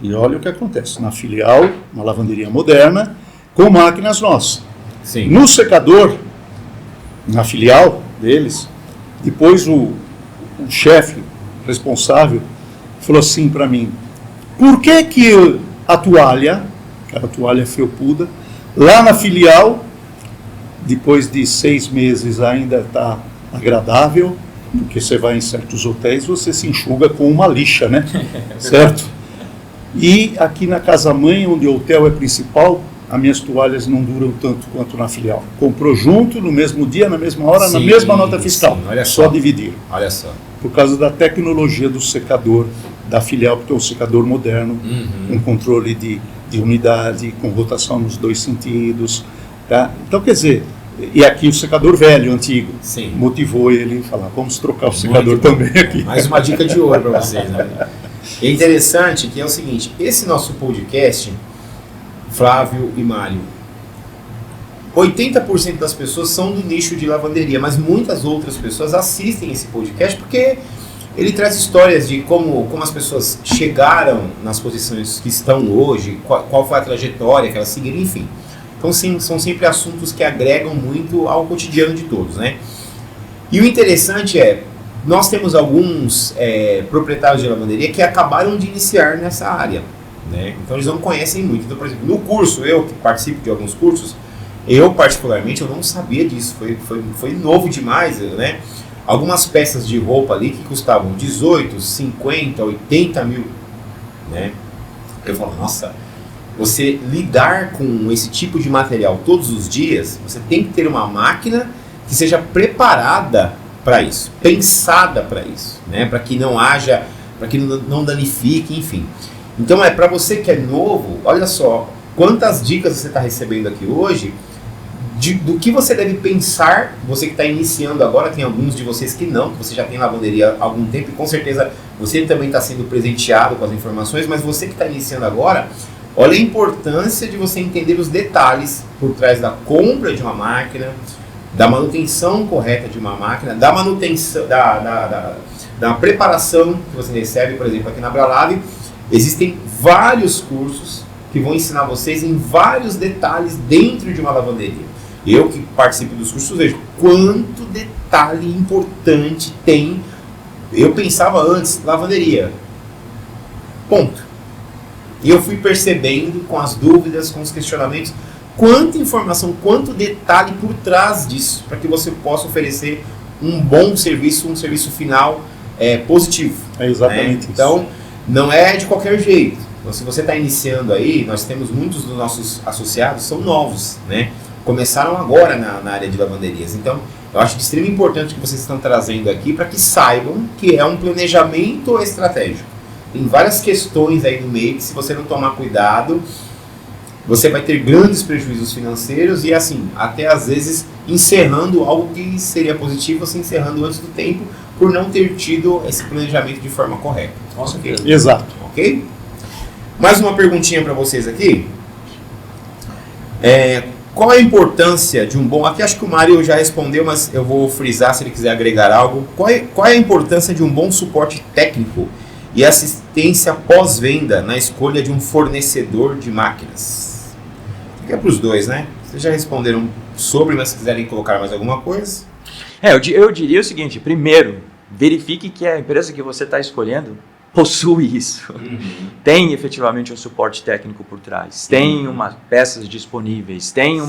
e olha o que acontece, na filial, uma lavanderia moderna, com máquinas nossas. Sim. No secador, na filial deles, depois o chefe responsável falou assim para mim: por que a toalha, aquela toalha felpuda, lá na filial, depois de 6 meses ainda está agradável, porque você vai em certos hotéis, você se enxuga com uma lixa, né? Certo? E aqui na casa-mãe, onde o hotel é principal, as minhas toalhas não duram tanto quanto na filial. Comprou junto, no mesmo dia, na mesma hora, na mesma nota fiscal. Olha só dividir. Olha só. Por causa da tecnologia do secador da filial, porque é um secador moderno, com controle de umidade, com rotação nos 2 sentidos. Tá? Então, quer dizer, e aqui o secador velho, antigo, motivou ele a falar: vamos trocar o secador também aqui. Mais uma dica de ouro para vocês, né? É interessante que é o seguinte: esse nosso podcast, Flávio e Mário, 80% das pessoas são do nicho de lavanderia, mas muitas outras pessoas assistem esse podcast porque ele traz histórias de como as pessoas chegaram nas posições que estão hoje, qual foi a trajetória que elas seguiram, enfim. Então sim, são sempre assuntos que agregam muito ao cotidiano de todos, né? E o interessante nós temos alguns proprietários de lavanderia que acabaram de iniciar nessa área, né? Então eles não conhecem muito. Então, por exemplo, no curso, eu que participo de alguns cursos, eu particularmente eu não sabia disso, foi novo demais, né? algumas peças de roupa ali que custavam 18, 50, 80 mil, né? Eu falo, nossa, você lidar com esse tipo de material todos os dias, você tem que ter uma máquina que seja preparada para isso, pensada para isso, né? Para que não haja, para que não danifique, enfim. Então para você que é novo, olha só quantas dicas você está recebendo aqui hoje do que você deve pensar. Você que está iniciando agora, tem alguns de vocês que não, que você já tem lavanderia há algum tempo e com certeza você também está sendo presenteado com as informações, mas você que está iniciando agora, olha a importância de você entender os detalhes por trás da compra de uma máquina, da manutenção correta de uma máquina, da manutenção, da preparação que você recebe. Por exemplo, aqui na Bralab existem vários cursos que vão ensinar vocês em vários detalhes dentro de uma lavanderia. Eu que participo dos cursos vejo quanto detalhe importante tem. Eu pensava antes, lavanderia, ponto. E eu fui percebendo com as dúvidas, com os questionamentos, quanta informação, quanto detalhe por trás disso, para que você possa oferecer um bom serviço, um serviço final positivo. É exatamente isso. Então, não é de qualquer jeito. Então, se você está iniciando aí, nós temos muitos dos nossos associados, são novos, né? Começaram agora na área de lavanderias. Então, eu acho de extrema importância que vocês estão trazendo aqui para que saibam que é um planejamento estratégico. Tem várias questões aí no meio que, se você não tomar cuidado, você vai ter grandes prejuízos financeiros e, assim, até às vezes encerrando algo que seria positivo, você encerrando antes do tempo por não ter tido esse planejamento de forma correta. Nossa, okay? Exato. Ok? Mais uma perguntinha para vocês aqui. Qual é a importância de um bom... Aqui acho que o Mário já respondeu, mas eu vou frisar se ele quiser agregar algo. Qual é a importância de um bom suporte técnico e assistência pós-venda na escolha de um fornecedor de máquinas? Fica para os dois, né? Vocês já responderam sobre, mas se quiserem colocar mais alguma coisa. Eu diria o seguinte: primeiro, verifique que a empresa que você está escolhendo possui isso. Tem efetivamente um suporte técnico por trás, tem peças disponíveis, tem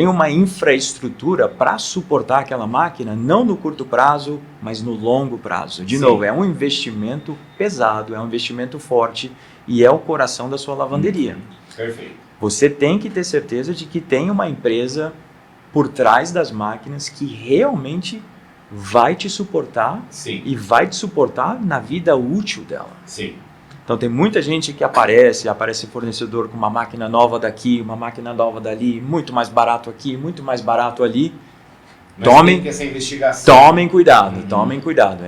uma infraestrutura para suportar aquela máquina, não no curto prazo, mas no longo prazo. De novo, é um investimento pesado, é um investimento forte e é o coração da sua lavanderia. Perfeito. Você tem que ter certeza de que tem uma empresa por trás das máquinas que realmente vai te suportar. Sim. E vai te suportar na vida útil dela. Sim. Então tem muita gente que aparece fornecedor com uma máquina nova daqui, uma máquina nova dali, muito mais barato aqui, muito mais barato ali. Tomem essa investigação. Tomem cuidado, tomem cuidado.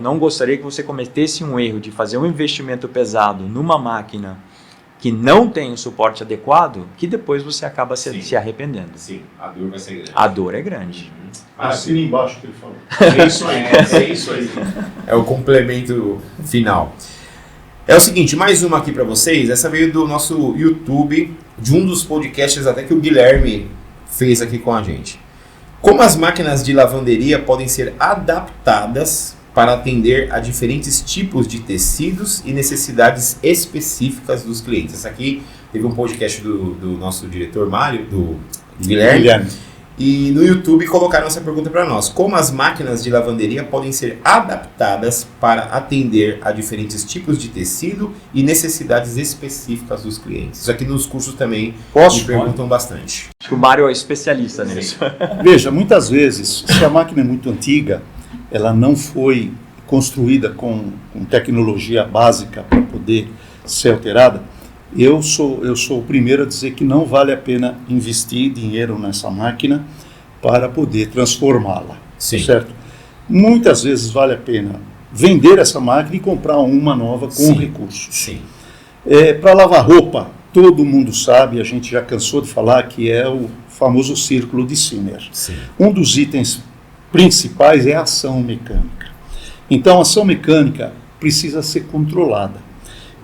Não gostaria que você cometesse um erro de fazer um investimento pesado numa máquina que não tem o suporte adequado, que depois você acaba se arrependendo. Sim, a dor vai ser grande. A dor é grande. Assina embaixo que ele falou. É isso aí, é isso aí. É o complemento final. É o seguinte, mais uma aqui para vocês. Essa veio do nosso YouTube, de um dos podcasts até que o Guilherme fez aqui com a gente. Como as máquinas de lavanderia podem ser adaptadas para atender a diferentes tipos de tecidos e necessidades específicas dos clientes? Essa aqui teve um podcast do nosso diretor Mário, do Guilherme. E no YouTube colocaram essa pergunta para nós. Como as máquinas de lavanderia podem ser adaptadas para atender a diferentes tipos de tecido e necessidades específicas dos clientes? Isso aqui nos cursos também me perguntam bastante. Acho que o Mário é especialista nisso. Veja, muitas vezes, se a máquina é muito antiga, ela não foi construída com tecnologia básica para poder ser alterada, eu sou o primeiro a dizer que não vale a pena investir dinheiro nessa máquina para poder transformá-la, certo? Muitas vezes vale a pena vender essa máquina e comprar uma nova com recursos. Sim. Para lavar roupa, todo mundo sabe, a gente já cansou de falar, que é o famoso círculo de Sinner. Sim. Um dos itens principais é a ação mecânica. Então, a ação mecânica precisa ser controlada.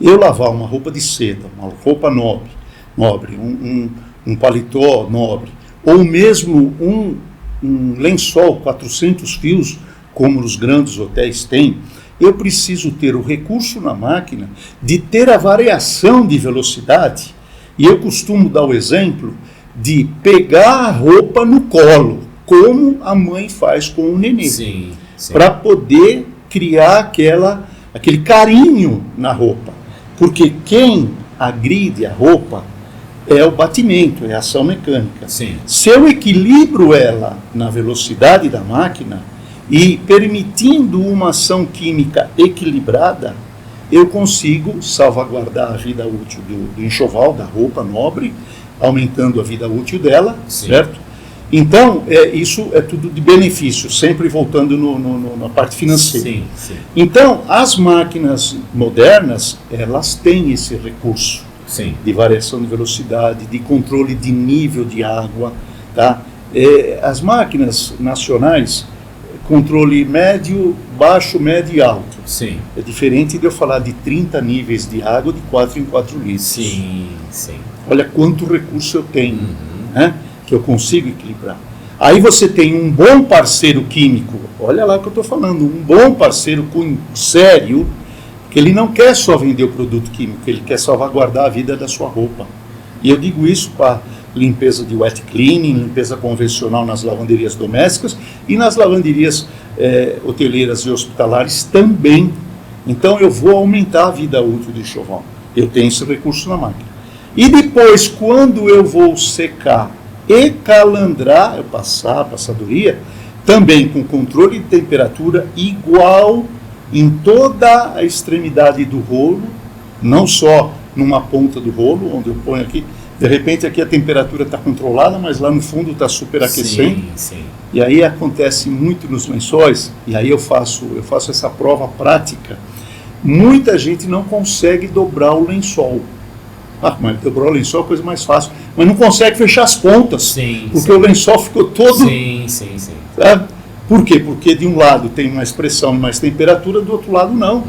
Eu lavar uma roupa de seda, uma roupa nobre, um paletó nobre, ou mesmo um lençol 400 fios, como os grandes hotéis têm, eu preciso ter o recurso na máquina de ter a variação de velocidade. E eu costumo dar o exemplo de pegar a roupa no colo, como a mãe faz com o neném. Sim. para poder criar aquele carinho na roupa. Porque quem agride a roupa é o batimento, é a ação mecânica. Sim. Se eu equilibro ela na velocidade da máquina e permitindo uma ação química equilibrada, eu consigo salvaguardar a vida útil do enxoval, da roupa nobre, aumentando a vida útil dela, Sim. certo? Então, isso é tudo de benefício, sempre voltando na parte financeira. Sim, sim. Então, as máquinas modernas, elas têm esse recurso. Sim. De variação de velocidade, de controle de nível de água, tá? As máquinas nacionais, controle médio, baixo, médio e alto. Sim. É diferente de eu falar de 30 níveis de água de 4 em 4 litros. Sim, sim. Olha quanto recurso eu tenho, né? Que eu consigo equilibrar. Aí você tem um bom parceiro químico, olha lá o que eu estou falando, um bom parceiro sério, que ele não quer só vender o produto químico, ele quer salvaguardar a vida da sua roupa. E eu digo isso para limpeza de wet cleaning, limpeza convencional nas lavanderias domésticas e nas lavanderias hoteleiras e hospitalares também. Então eu vou aumentar a vida útil do enxoval. Eu tenho esse recurso na máquina. E depois, quando eu vou secar e calandrar, eu passar a passadoria, também com controle de temperatura igual em toda a extremidade do rolo, não só numa ponta do rolo, onde eu ponho aqui, de repente aqui a temperatura está controlada, mas lá no fundo está superaquecendo. Sim, sim. E aí acontece muito nos lençóis, e aí eu faço essa prova prática. Muita gente não consegue dobrar o lençol. Ah, mas dobrar o lençol é a coisa mais fácil. Mas não consegue fechar as pontas, Sim, porque sim. o lençol ficou todo... Sim, sim, sim. Sabe? Por quê? Porque de um lado tem mais pressão, mais temperatura, do outro lado não.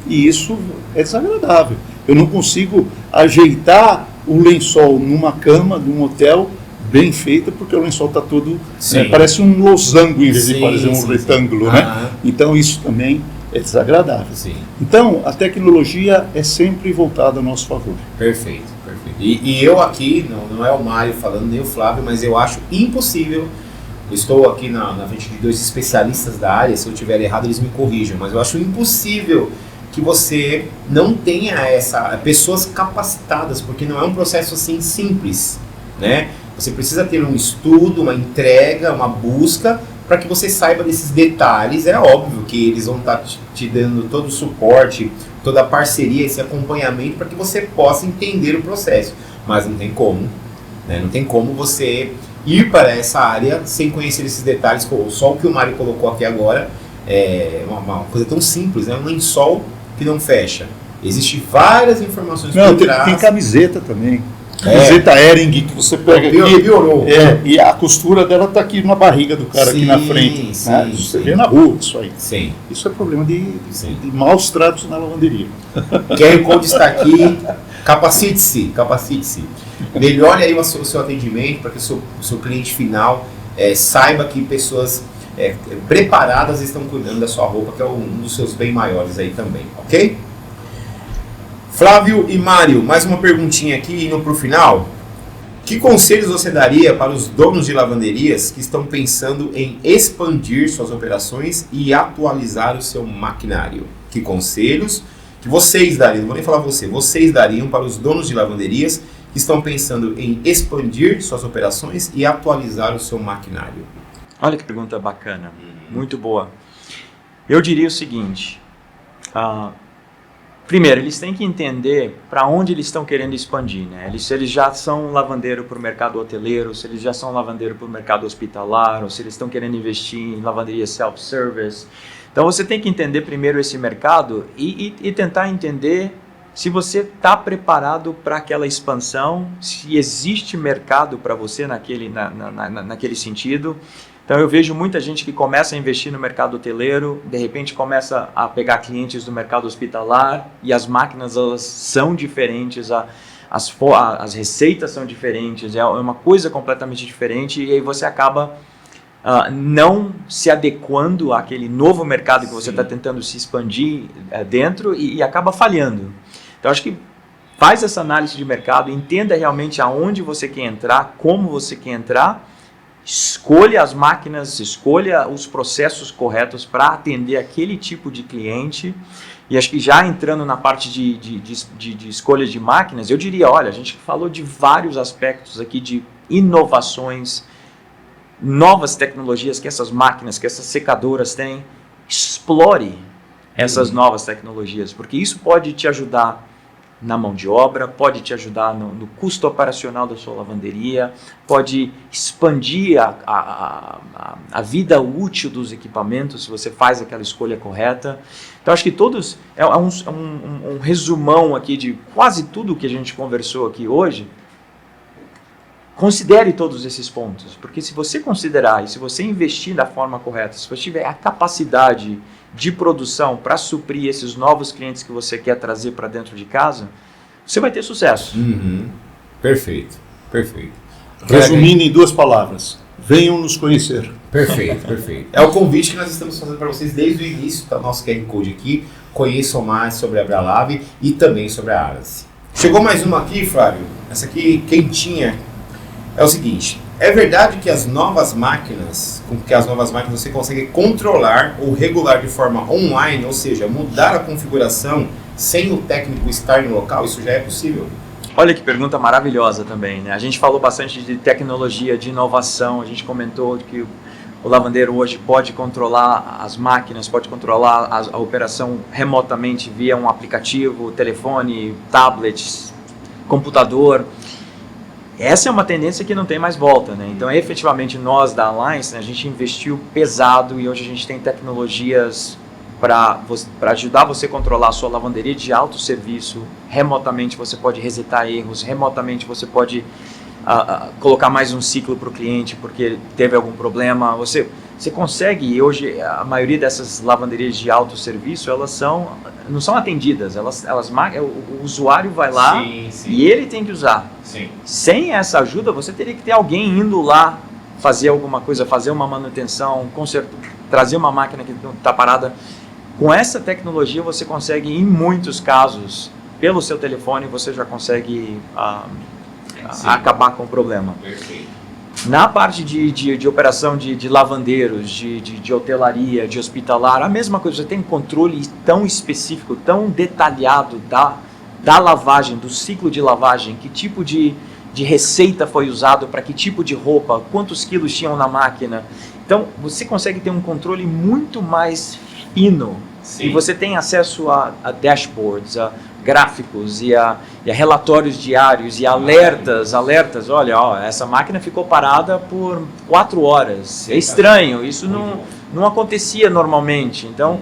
E isso é desagradável. Eu não consigo ajeitar o lençol numa cama, num hotel, bem feita, porque o lençol está todo... parece um losango em vez de parecer um retângulo, né? Então isso também é desagradável. Sim. Então a tecnologia é sempre voltada a nosso favor. Perfeito, perfeito. E eu aqui, não é o Mário falando, nem o Flávio, mas eu acho impossível. Eu estou aqui na frente de dois especialistas da área, se eu estiver errado eles me corrijam, mas eu acho impossível que você não tenha pessoas capacitadas, porque não é um processo assim simples, né? Você precisa ter um estudo, uma entrega, uma busca, para que você saiba desses detalhes. É óbvio que eles vão estar te dando todo o suporte, toda a parceria, esse acompanhamento, para que você possa entender o processo. Mas não tem como, né? Não tem como você ir para essa área sem conhecer esses detalhes. Só o que o Mário colocou aqui agora é uma coisa tão simples, né? Um lençol que não fecha. Existem várias informações por trás. Tem camiseta também. Camiseta Hering que você pega aqui. Piorou. E a costura dela está aqui na barriga do cara, aqui na frente. Sim, né? Você vê na rua isso aí. Sim. Isso é problema de maus tratos na lavanderia. QR Code está aqui. Capacite-se, capacite-se. Melhore aí o seu atendimento para que o seu cliente final saiba que pessoas preparadas estão cuidando da sua roupa, que é um dos seus bem maiores aí também, ok? Flávio e Mário, mais uma perguntinha aqui, indo para o final. Que conselhos você daria para os donos de lavanderias que estão pensando em expandir suas operações e atualizar o seu maquinário? Que conselhos que vocês dariam, não vou nem falar vocês dariam para os donos de lavanderias que estão pensando em expandir suas operações e atualizar o seu maquinário? Olha que pergunta bacana, muito boa. Eu diria o seguinte, primeiro, eles têm que entender para onde eles estão querendo expandir, né? Se eles já são lavandeiro para o mercado hoteleiro, se eles já são lavandeiro para o mercado hospitalar, ou se eles estão querendo investir em lavanderia self-service. Então você tem que entender primeiro esse mercado e tentar entender se você está preparado para aquela expansão, se existe mercado para você naquele sentido. Então eu vejo muita gente que começa a investir no mercado hoteleiro, de repente começa a pegar clientes do mercado hospitalar e as máquinas elas são diferentes, as receitas são diferentes, é uma coisa completamente diferente e aí você acaba não se adequando àquele novo mercado que você está tentando se expandir dentro e acaba falhando. Então acho que faz essa análise de mercado, entenda realmente aonde você quer entrar, como você quer entrar, escolha as máquinas, escolha os processos corretos para atender aquele tipo de cliente. E acho que já entrando na parte de escolha de máquinas, eu diria, olha, a gente falou de vários aspectos aqui de inovações, novas tecnologias que essas máquinas, que essas secadoras têm. Explore essas novas tecnologias, porque isso pode te ajudar na mão de obra, pode te ajudar no custo operacional da sua lavanderia, pode expandir a vida útil dos equipamentos se você faz aquela escolha correta. Então acho que todos, é um resumão aqui de quase tudo que a gente conversou aqui hoje. Considere todos esses pontos, porque se você considerar e se você investir da forma correta, se você tiver a capacidade de produção para suprir esses novos clientes que você quer trazer para dentro de casa, você vai ter sucesso. Perfeito, perfeito. Resumindo em 2 palavras, venham nos conhecer. Perfeito, perfeito. É o convite que nós estamos fazendo para vocês desde o início do nosso QR Code aqui. Conheçam mais sobre a Abralab e também sobre a Arance. Chegou mais uma aqui, Flávio. Essa aqui quentinha. É o seguinte, é verdade que as novas máquinas você consegue controlar ou regular de forma online, ou seja, mudar a configuração sem o técnico estar no local? Isso já é possível? Olha que pergunta maravilhosa também, né? A gente falou bastante de tecnologia, de inovação, a gente comentou que o lavandeiro hoje pode controlar as máquinas, pode controlar a operação remotamente via um aplicativo, telefone, tablet, computador. Essa é uma tendência que não tem mais volta, né? Então, efetivamente, nós da Alliance, né, a gente investiu pesado e hoje a gente tem tecnologias para ajudar você a controlar a sua lavanderia de autosserviço. Remotamente você pode resetar erros, remotamente você pode colocar mais um ciclo para o cliente porque teve algum problema. Você consegue, e hoje a maioria dessas lavanderias de autosserviço, elas não são atendidas, o usuário vai lá e ele tem que usar. Sim. Sem essa ajuda, você teria que ter alguém indo lá fazer alguma coisa, fazer uma manutenção, trazer uma máquina que está parada. Com essa tecnologia você consegue, em muitos casos, pelo seu telefone, você já consegue acabar com o problema. Perfeito. Na parte de operação de lavandeiros, de hotelaria, de hospitalar, a mesma coisa, você tem um controle tão específico, tão detalhado da lavagem, do ciclo de lavagem, que tipo de receita foi usado para que tipo de roupa, quantos quilos tinham na máquina. Então, você consegue ter um controle muito mais fino. Sim. E você tem acesso a dashboards, a gráficos e a relatórios diários e alertas. Olha, essa máquina ficou parada por 4 horas. Sim, é estranho, isso não acontecia normalmente. Então,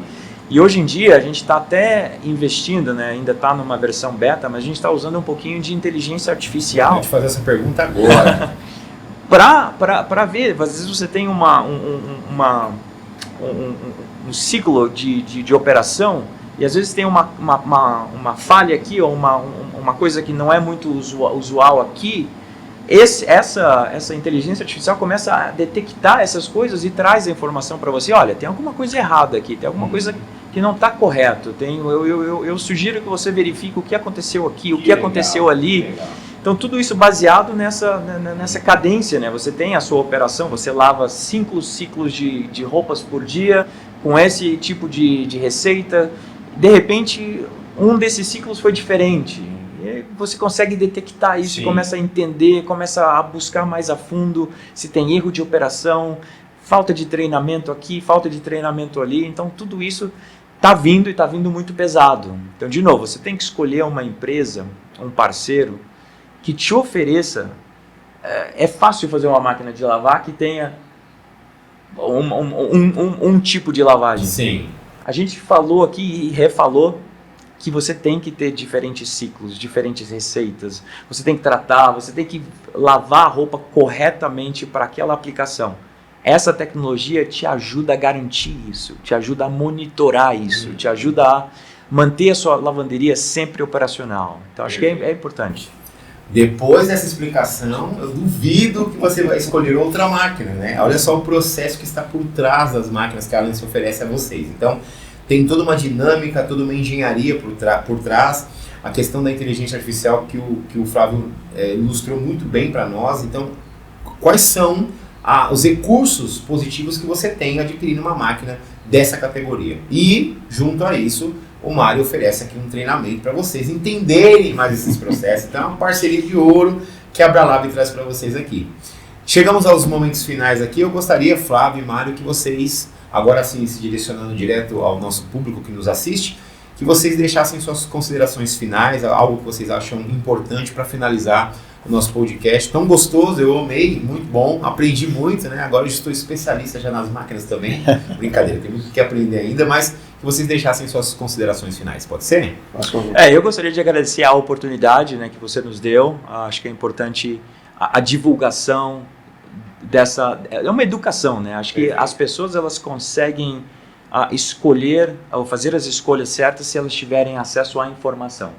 e hoje em dia a gente está até investindo, né? Ainda está numa versão beta, mas a gente está usando um pouquinho de inteligência artificial. Eu vou te fazer essa pergunta agora. para ver, às vezes você tem um ciclo de operação e às vezes tem uma falha aqui ou uma coisa que não é muito usual aqui. Essa inteligência artificial começa a detectar essas coisas e traz a informação para você. Olha, tem alguma coisa errada aqui, tem alguma coisa que não está correto. Eu sugiro que você verifique o que aconteceu aqui, o que aconteceu ali. Legal. Então, tudo isso baseado nessa cadência, né? Você tem a sua operação, você lava 5 ciclos de roupas por dia, com esse tipo de receita. De repente, um desses ciclos foi diferente. E você consegue detectar isso. Sim. E começa a entender, começa a buscar mais a fundo se tem erro de operação, falta de treinamento aqui, falta de treinamento ali. Então, tudo isso está vindo e está vindo muito pesado. Então, de novo, você tem que escolher uma empresa, um parceiro, que te ofereça. É fácil fazer uma máquina de lavar que tenha um tipo de lavagem. Sim. A gente falou aqui e refalou que você tem que ter diferentes ciclos, diferentes receitas. Você tem que tratar, você tem que lavar a roupa corretamente para aquela aplicação. Essa tecnologia te ajuda a garantir isso, te ajuda a monitorar isso, te ajuda a manter a sua lavanderia sempre operacional. Então, acho que é importante. Depois dessa explicação, eu duvido que você vai escolher outra máquina, né? Olha só o processo que está por trás das máquinas que a Alliance oferece a vocês. Então, tem toda uma dinâmica, toda uma engenharia por trás. A questão da inteligência artificial que o Flávio ilustrou muito bem para nós. Então, quais são os recursos positivos que você tem adquirindo uma máquina dessa categoria. E, junto a isso, o Mário oferece aqui um treinamento para vocês entenderem mais esses processos. Então é uma parceria de ouro que a Abralab traz para vocês aqui. Chegamos aos momentos finais aqui. Eu gostaria, Flávio e Mário, que vocês, agora sim se direcionando direto ao nosso público que nos assiste, que vocês deixassem suas considerações finais, algo que vocês acham importante para finalizar o nosso podcast tão gostoso. Eu amei, muito bom, aprendi muito, né? Agora eu estou especialista já nas máquinas também. Brincadeira, tem muito que aprender ainda, mas que vocês deixassem suas considerações finais, pode ser? Eu gostaria de agradecer a oportunidade, né, que você nos deu. Acho que é importante a divulgação dessa... É uma educação, né? Acho que as pessoas elas conseguem escolher ou fazer as escolhas certas se elas tiverem acesso à informação.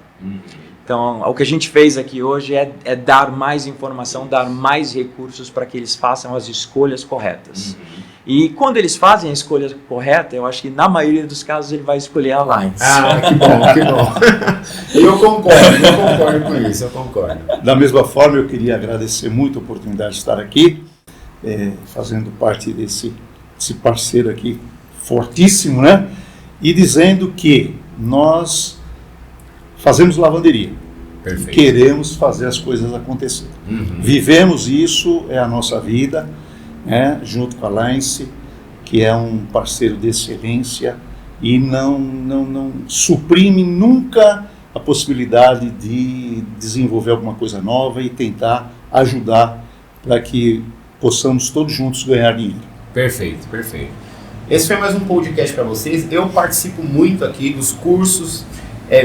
Então, o que a gente fez aqui hoje é dar mais informação, dar mais recursos para que eles façam as escolhas corretas. E quando eles fazem a escolha correta, eu acho que na maioria dos casos ele vai escolher a Alliance. Que bom, que bom. Eu concordo com isso, eu concordo. Da mesma forma, eu queria agradecer muito a oportunidade de estar aqui, fazendo parte desse parceiro aqui fortíssimo, né? E dizendo que nós fazemos lavanderia. Perfeito. Queremos fazer as coisas acontecer. Vivemos isso, é a nossa vida, né? Junto com a Alliance, que é um parceiro de excelência e não suprime nunca a possibilidade de desenvolver alguma coisa nova e tentar ajudar para que possamos todos juntos ganhar dinheiro. Perfeito, perfeito. Esse foi mais um podcast para vocês. Eu participo muito aqui dos cursos,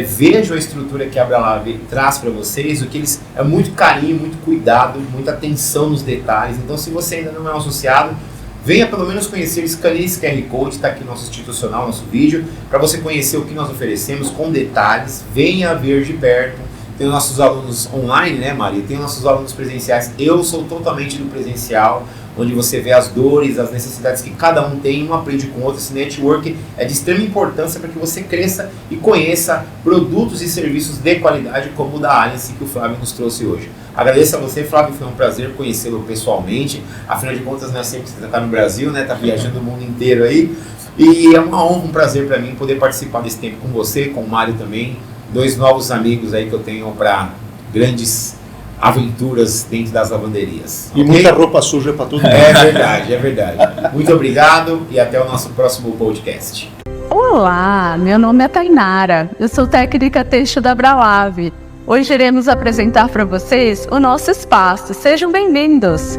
vejo a estrutura que a Abralab traz para vocês, é muito carinho, muito cuidado, muita atenção nos detalhes. Então, se você ainda não é um associado, venha pelo menos conhecer, escaneie esse QR Code, está aqui nosso institucional, nosso vídeo, para você conhecer o que nós oferecemos com detalhes. Venha ver de perto. Tem os nossos alunos online, né, Maria? Tem os nossos alunos presenciais. Eu sou totalmente do presencial, onde você vê as dores, as necessidades que cada um tem, um aprende com o outro. Esse network é de extrema importância para que você cresça e conheça produtos e serviços de qualidade como o da Alliance que o Flávio nos trouxe hoje. Agradeço a você, Flávio, foi um prazer conhecê-lo pessoalmente. Afinal de contas, não é sempre que você está no Brasil, né? Está viajando o mundo inteiro aí. E é uma honra, um prazer para mim poder participar desse tempo com você, com o Mário também. 2 novos amigos aí que eu tenho para grandes aventuras dentro das lavanderias. E muita roupa suja para todo mundo. É verdade, é verdade. Muito obrigado e até o nosso próximo podcast. Olá, meu nome é Tainara, eu sou técnica têxtil da Abralab. Hoje iremos apresentar para vocês o nosso espaço. Sejam bem-vindos!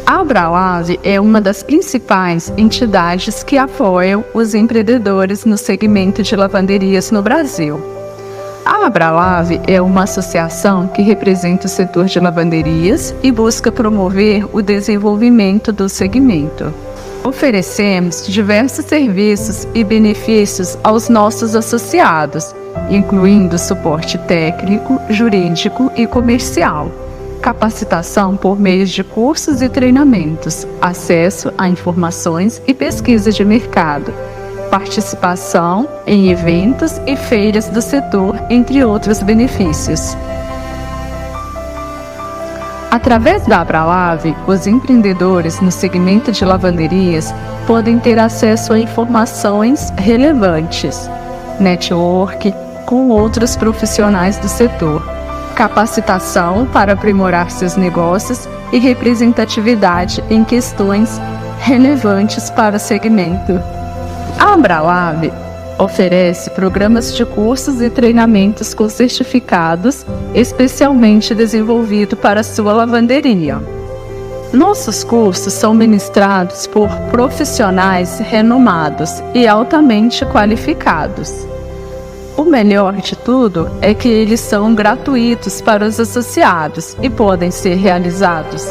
A Abralab é uma das principais entidades que apoiam os empreendedores no segmento de lavanderias no Brasil. A Abralab é uma associação que representa o setor de lavanderias e busca promover o desenvolvimento do segmento. Oferecemos diversos serviços e benefícios aos nossos associados, incluindo suporte técnico, jurídico e comercial, capacitação por meio de cursos e treinamentos, acesso a informações e pesquisa de mercado, participação em eventos e feiras do setor, entre outros benefícios. Através da Abralab, os empreendedores no segmento de lavanderias podem ter acesso a informações relevantes, network com outros profissionais do setor, capacitação para aprimorar seus negócios e representatividade em questões relevantes para o segmento. A Abralab oferece programas de cursos e treinamentos com certificados especialmente desenvolvidos para a sua lavanderia. Nossos cursos são ministrados por profissionais renomados e altamente qualificados. O melhor de tudo é que eles são gratuitos para os associados e podem ser realizados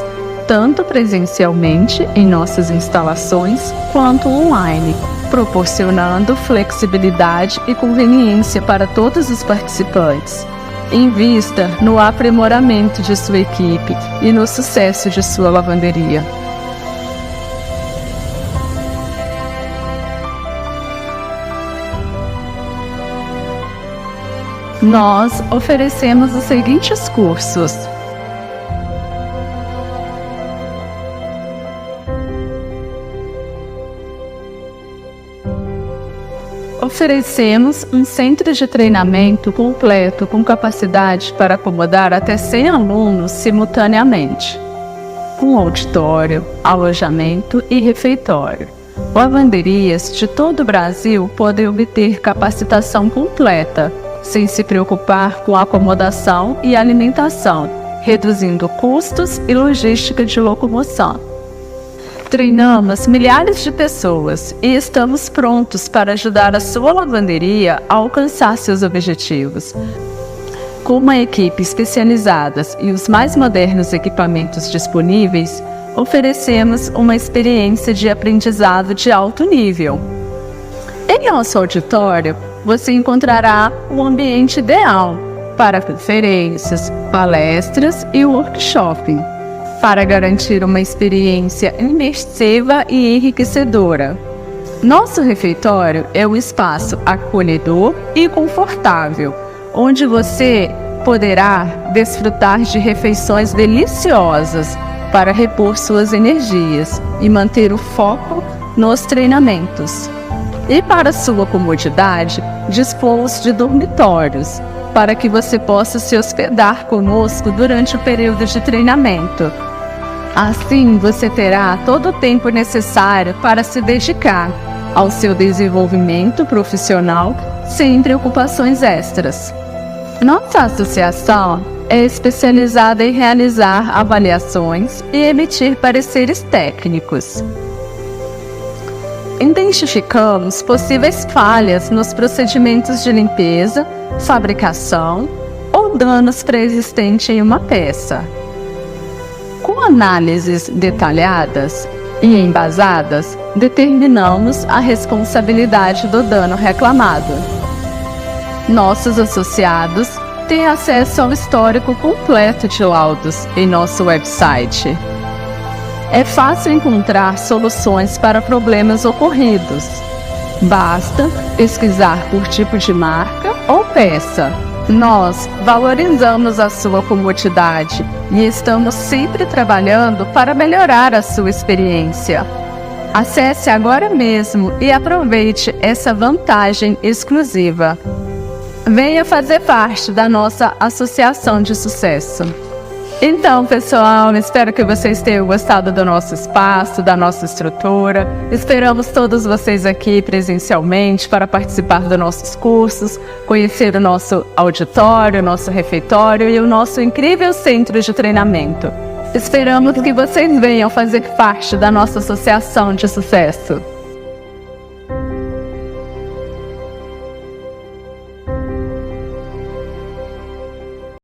tanto presencialmente em nossas instalações quanto online, proporcionando flexibilidade e conveniência para todos os participantes. Invista no aprimoramento de sua equipe e no sucesso de sua lavanderia. Nós oferecemos os seguintes cursos: oferecemos um centro de treinamento completo com capacidade para acomodar até 100 alunos simultaneamente, com auditório, alojamento e refeitório. Lavanderias de todo o Brasil podem obter capacitação completa, sem se preocupar com acomodação e alimentação, reduzindo custos e logística de locomoção. Treinamos milhares de pessoas e estamos prontos para ajudar a sua lavanderia a alcançar seus objetivos. Com uma equipe especializada e os mais modernos equipamentos disponíveis, oferecemos uma experiência de aprendizado de alto nível. Em nosso auditório, você encontrará o ambiente ideal para conferências, palestras e workshops, para garantir uma experiência imersiva e enriquecedora. Nosso refeitório é um espaço acolhedor e confortável, onde você poderá desfrutar de refeições deliciosas para repor suas energias e manter o foco nos treinamentos. E para sua comodidade, dispomos de dormitórios, para que você possa se hospedar conosco durante o período de treinamento. Assim, você terá todo o tempo necessário para se dedicar ao seu desenvolvimento profissional sem preocupações extras. Nossa associação é especializada em realizar avaliações e emitir pareceres técnicos. Identificamos possíveis falhas nos procedimentos de limpeza, fabricação ou danos pré-existentes em uma peça. Com análises detalhadas e embasadas, determinamos a responsabilidade do dano reclamado. Nossos associados têm acesso ao histórico completo de laudos em nosso website. É fácil encontrar soluções para problemas ocorridos. Basta pesquisar por tipo de marca ou peça. Nós valorizamos a sua comodidade e estamos sempre trabalhando para melhorar a sua experiência. Acesse agora mesmo e aproveite essa vantagem exclusiva. Venha fazer parte da nossa associação de sucesso. Então, pessoal, espero que vocês tenham gostado do nosso espaço, da nossa estrutura. Esperamos todos vocês aqui presencialmente para participar dos nossos cursos, conhecer o nosso auditório, o nosso refeitório e o nosso incrível centro de treinamento. Esperamos que vocês venham fazer parte da nossa associação de sucesso.